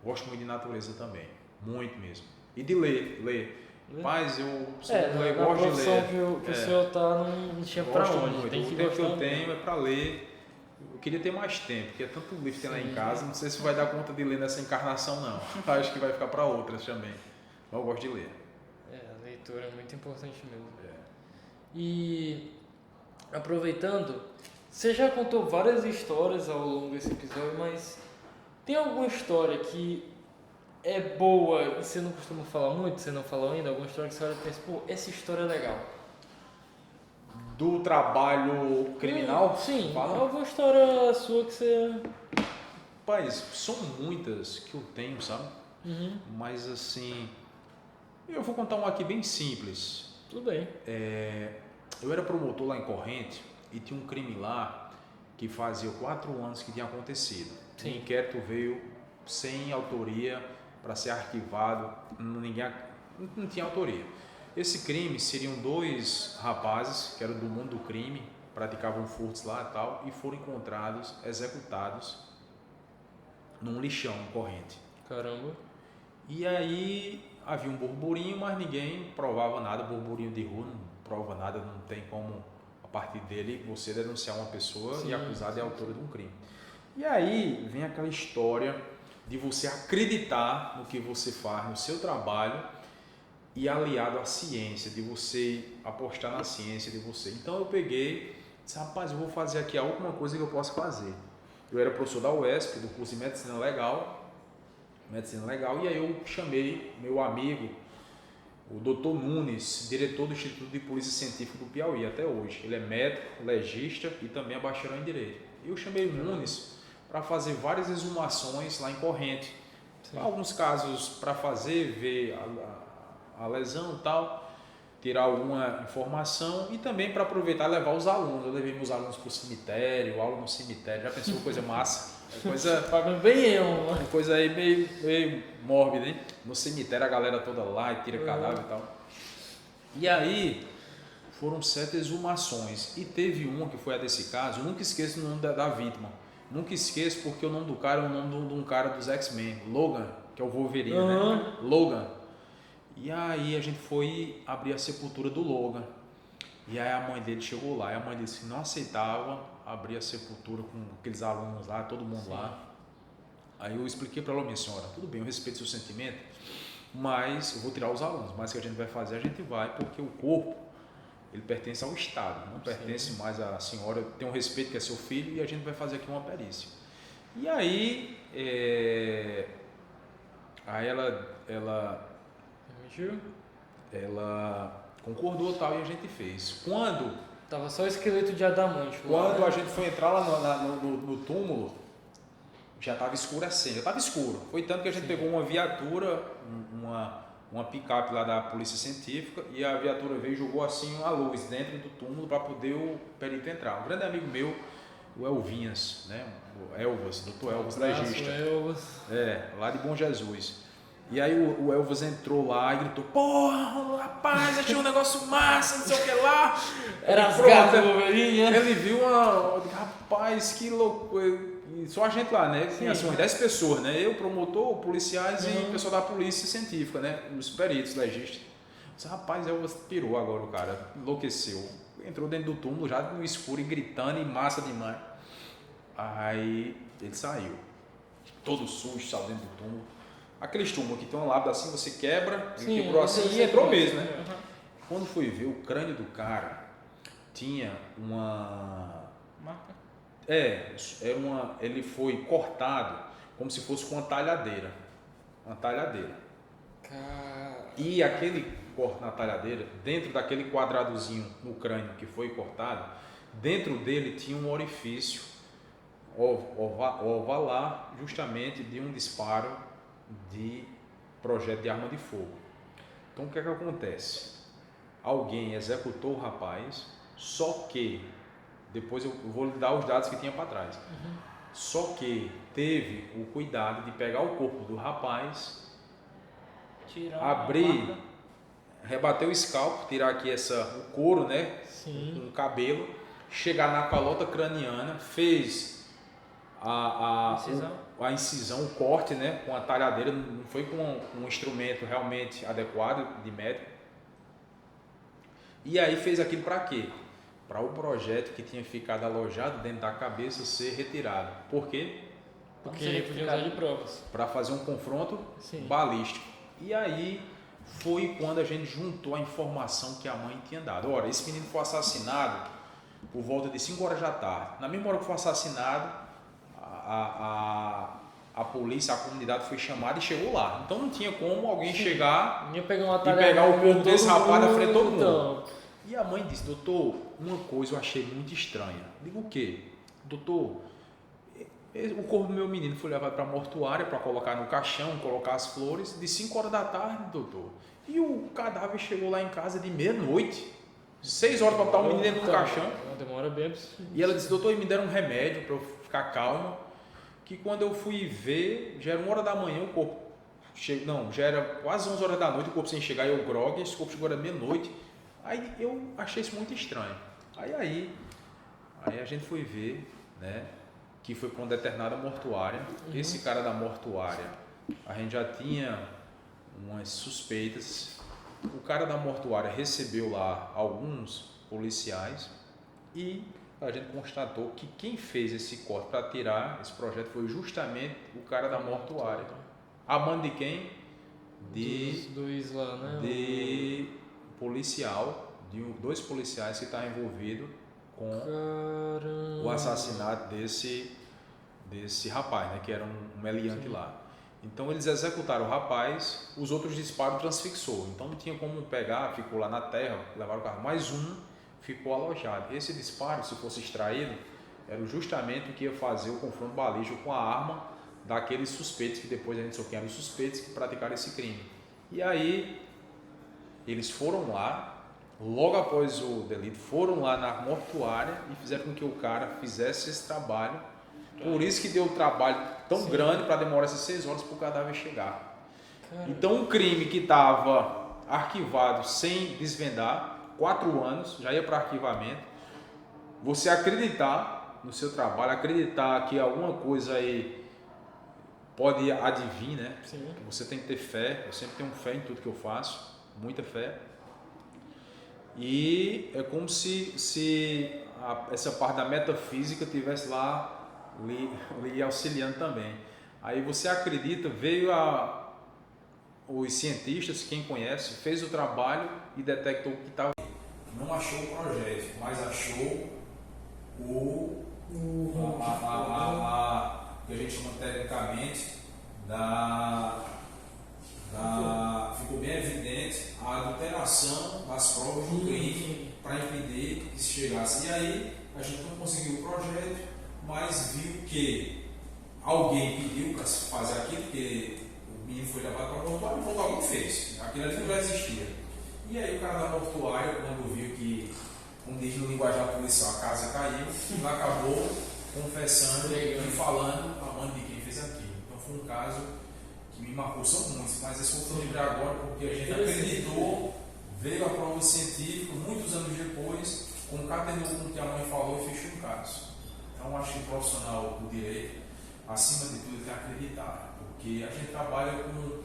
Gosto muito de natureza também, muito mesmo. E de ler. Mas eu sou ler, gosto de ler. Que o senhor tá, não tinha para onde. Muito. Tem que o tempo que eu tenho é para ler. Eu queria ter mais tempo, porque é tanto livro que tem lá em casa. Não sei se vai dar conta de ler nessa encarnação, não. Acho que vai ficar para outras também. Mas eu gosto de ler. A leitura é muito importante mesmo. E aproveitando, você já contou várias histórias ao longo desse episódio, mas tem alguma história que é boa e você não costuma falar muito, você não falou ainda? Alguma história que você olha e pensa, pô, essa história é legal? Do trabalho criminal? Sim, fala. alguma história sua que você... Rapaz, são muitas que eu tenho, sabe? Mas assim, eu vou contar uma aqui bem simples. Tudo bem. Eu era promotor lá em Corrente e tinha um crime lá que fazia 4 anos que tinha acontecido. O inquérito veio sem autoria para ser arquivado, não tinha autoria. Esse crime seriam 2 rapazes que eram do mundo do crime, praticavam furtos lá e tal, e foram encontrados, executados num lixão em Corrente. Caramba. E aí havia um burburinho, mas ninguém provava nada. Burburinho de rua não prova nada, não tem como a partir dele você denunciar uma pessoa e acusar de autora de um crime. E aí vem aquela história de você acreditar no que você faz, no seu trabalho, e aliado à ciência, de você apostar na ciência de você. Então eu peguei, disse, rapaz, eu vou fazer aqui a última coisa que eu posso fazer. Eu era professor da UESP, do curso de Medicina Legal, e aí eu chamei meu amigo, o Dr. Nunes, diretor do Instituto de Polícia Científica do Piauí até hoje. Ele é médico, legista e também é bacharel em Direito. Eu chamei o Nunes para fazer várias exumações lá em Corrente. Alguns casos para fazer, ver a lesão e tal, tirar alguma informação e também para aproveitar e levar os alunos. Eu levei meus alunos para o cemitério, aula no cemitério, já pensou coisa massa? Uma coisa aí meio mórbida, hein? No cemitério a galera toda lá e tira cadáver e tal. E aí foram 7 exumações e teve uma que foi a desse caso, eu nunca esqueço o nome da vítima. Nunca esqueço porque o nome do cara é o nome de um cara dos X-Men, Logan, que é o Wolverine, né? Logan. E aí a gente foi abrir a sepultura do Logan. E aí a mãe dele chegou lá e a mãe dele disse que não aceitava abrir a sepultura com aqueles alunos lá, todo mundo lá. Aí eu expliquei para ela, minha senhora, tudo bem, eu respeito seu sentimento, mas eu vou tirar os alunos, mas o que a gente vai fazer, a gente vai, porque o corpo, ele pertence ao Estado, não pertence mais à senhora, tem um respeito que é seu filho e a gente vai fazer aqui uma perícia. E aí, aí ela concordou tal e a gente fez. Quando tava só o esqueleto de adamante. Quando a gente foi entrar lá no túmulo, já estava escurecendo, já estava escuro. Foi tanto que a gente pegou uma viatura, uma picape lá da polícia científica, e a viatura veio e jogou assim uma luz dentro do túmulo para poder o perito entrar. Um grande amigo meu, o Elvinhas, né? O Elvas, doutor Elvas, legista. Lá de Bom Jesus. E aí o Elvas entrou lá e gritou, porra, rapaz, achei um negócio massa, não sei o que lá. Era as gatas do Wolverine, né? Ele viu rapaz, que loucura. Só a gente lá, né? Tinha assim, umas 10 pessoas, né? Eu, promotor, policiais e o pessoal da polícia científica, né? Os peritos, legistas. Rapaz, Elvas pirou agora o cara, enlouqueceu. Entrou dentro do túmulo já no escuro e gritando e massa demais. Aí ele saiu, todo sujo, saiu dentro do túmulo. Aqueles túmulos que tem uma lâmpada assim, você quebra, ele quebrou assim e entrou mesmo, né? Quando fui ver o crânio do cara, tinha uma marca? Ele foi cortado como se fosse com uma talhadeira. Uma talhadeira. E aquele corte na talhadeira, dentro daquele quadradozinho no crânio que foi cortado, dentro dele tinha um orifício ovalar, justamente de um disparo de projeto de arma de fogo. Então o que é que acontece? Alguém executou o rapaz, só que depois eu vou lhe dar os dados que tinha para trás. Só que teve o cuidado de pegar o corpo do rapaz, abrir, rebater o escalpo, tirar aqui o couro, né? Com o cabelo, chegar na calota craniana, fez a incisão, o corte, né, com a talhadeira, não foi com um instrumento realmente adequado de médico. E aí fez aquilo para quê? Para o projeto que tinha ficado alojado dentro da cabeça ser retirado. Por quê? Porque ele podia usar de provas. Para fazer um confronto balístico. E aí foi quando a gente juntou a informação que a mãe tinha dado. Ora, esse menino foi assassinado por volta de 5 horas da tarde. Na mesma hora que foi assassinado, a polícia, a comunidade foi chamada e chegou lá. Então não tinha como alguém chegar e pegar o corpo desse rapaz na frente de todo mundo. E a mãe disse, doutor, uma coisa eu achei muito estranha. Digo, o quê? Doutor, o corpo do meu menino foi levado para a mortuária para colocar no caixão, colocar as flores, de 5 horas da tarde, doutor. E o cadáver chegou lá em casa de meia-noite. 6 horas para botar o menino dentro do caixão. Demora bem absurdo. E ela disse, doutor, me deram um remédio para eu ficar calma, que quando eu fui ver, já era 1 hora da manhã, o corpo já era quase 11 horas da noite, o corpo sem chegar, eu grog, esse corpo chegou à meia-noite. Aí eu achei isso muito estranho. Aí a gente foi ver, né, que foi para uma determinada mortuária. Esse cara da mortuária, a gente já tinha umas suspeitas. O cara da mortuária recebeu lá alguns policiais e a gente constatou que quem fez esse corte para tirar esse projeto foi justamente o cara da mortuária. A mãe de quem? Do Isla, né? De policial, de 2 policiais que estavam envolvidos com o assassinato desse rapaz, né, que era um meliante lá. Então eles executaram o rapaz, os outros disparos transfixou. Então não tinha como pegar, ficou lá na terra, levaram o carro. Mais um ficou alojado. Esse disparo, se fosse extraído, era justamente o que ia fazer o confronto balístico com a arma daqueles suspeitos, que depois a gente soube que eram os suspeitos que praticaram esse crime. E aí eles foram lá, logo após o delito, foram lá na mortuária e fizeram com que o cara fizesse esse trabalho. Por isso que deu um trabalho tão grande para demorar essas 6 horas para o cadáver chegar. Caramba. Então um crime que estava arquivado sem desvendar, 4 anos, já ia para arquivamento. Você acreditar no seu trabalho, acreditar que alguma coisa aí pode advir, né? Sim. Você tem que ter fé, eu sempre tenho fé em tudo que eu faço, muita fé. E é como se essa parte da metafísica estivesse lá lhe auxiliando também. Aí você acredita, veio os cientistas, quem conhece, fez o trabalho e detectou que estava. Não achou o projeto, mas achou o que a gente chama tecnicamente ficou bem evidente a adulteração das provas do crime para impedir que se chegasse. E aí a gente não conseguiu o projeto, mas viu que alguém pediu para se fazer aquilo, porque o menino foi levado para o mortuário e alguém fez. Aquilo ali não já existia. E aí o cara da mortuária, quando viu que, como diz no linguajar policial, a casa caiu, ele acabou confessando e falando a mãe de quem fez aquilo. Então foi um caso que me marcou, são muitos, mas esse eu lembrei agora porque a gente acreditou, veio a prova científica, muitos anos depois, concatenou com o que a mãe falou e fechou o caso. Então acho que o profissional do direito, acima de tudo, tem que acreditar, porque a gente trabalha com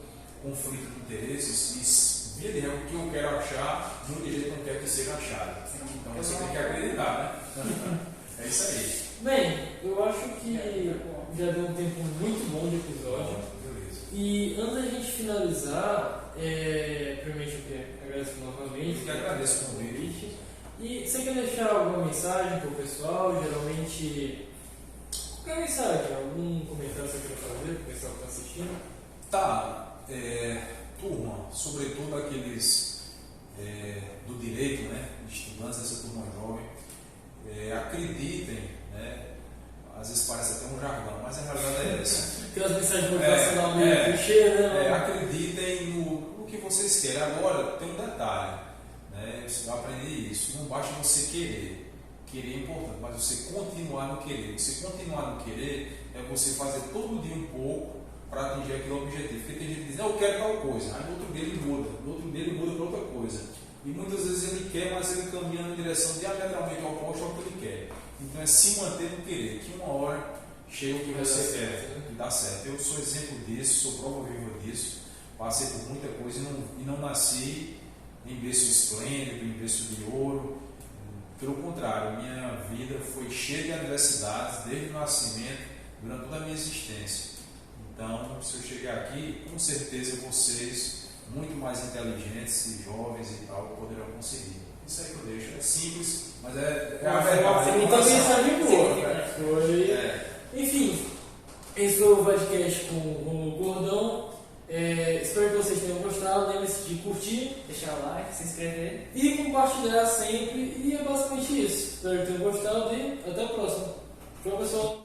conflito de interesses e via de regra, o que eu quero achar, de um jeito não quer que seja achado. Então você tem que acreditar, né? É isso aí. Bem, eu acho que já deu um tempo muito bom de episódio. Beleza. E antes da gente finalizar, primeiramente eu quero agradecer novamente. Eu que agradeço o convite. E você quer deixar alguma mensagem para o pessoal? Geralmente, qualquer mensagem, algum comentário que você quer fazer para o pessoal que está assistindo? Tá, turma, sobretudo aqueles do direito, né, estudantes dessa turma jovem, acreditem, né, às vezes parece até um jargão, mas a realidade é essa. Aquelas mensagens motivacionais meio clichê, né? Acreditem no que vocês querem. Agora, tem um detalhe, né, você vai aprender isso, não basta você querer. Querer é importante, mas você continuar no querer. Você continuar no querer é você fazer todo dia um pouco para atingir aquele objetivo. Porque tem gente que diz, não, eu quero tal coisa, aí no outro dia ele muda, no outro dia ele muda para outra coisa. E muitas vezes ele quer, mas ele caminha na direção diametralmente oposta ao que ele quer. Então é se manter no querer, que uma hora chega o que você quer e dá certo. Eu sou exemplo disso, sou prova viva disso, passei por muita coisa e não nasci em berço esplêndido, em berço de ouro. Pelo contrário, minha vida foi cheia de adversidades desde o nascimento, durante toda a minha existência. Então, se eu chegar aqui, com certeza vocês, muito mais inteligentes e jovens e tal, poderão conseguir. Isso aí que eu deixo. É simples, mas é a verdade. Então, mensagem boa. Enfim, esse foi o podcast com o Gordão. Espero que vocês tenham gostado. Lembre-se de curtir, deixar o like, se inscrever e compartilhar sempre. E é basicamente isso. Espero que tenham gostado e até a próxima. Tchau, pessoal.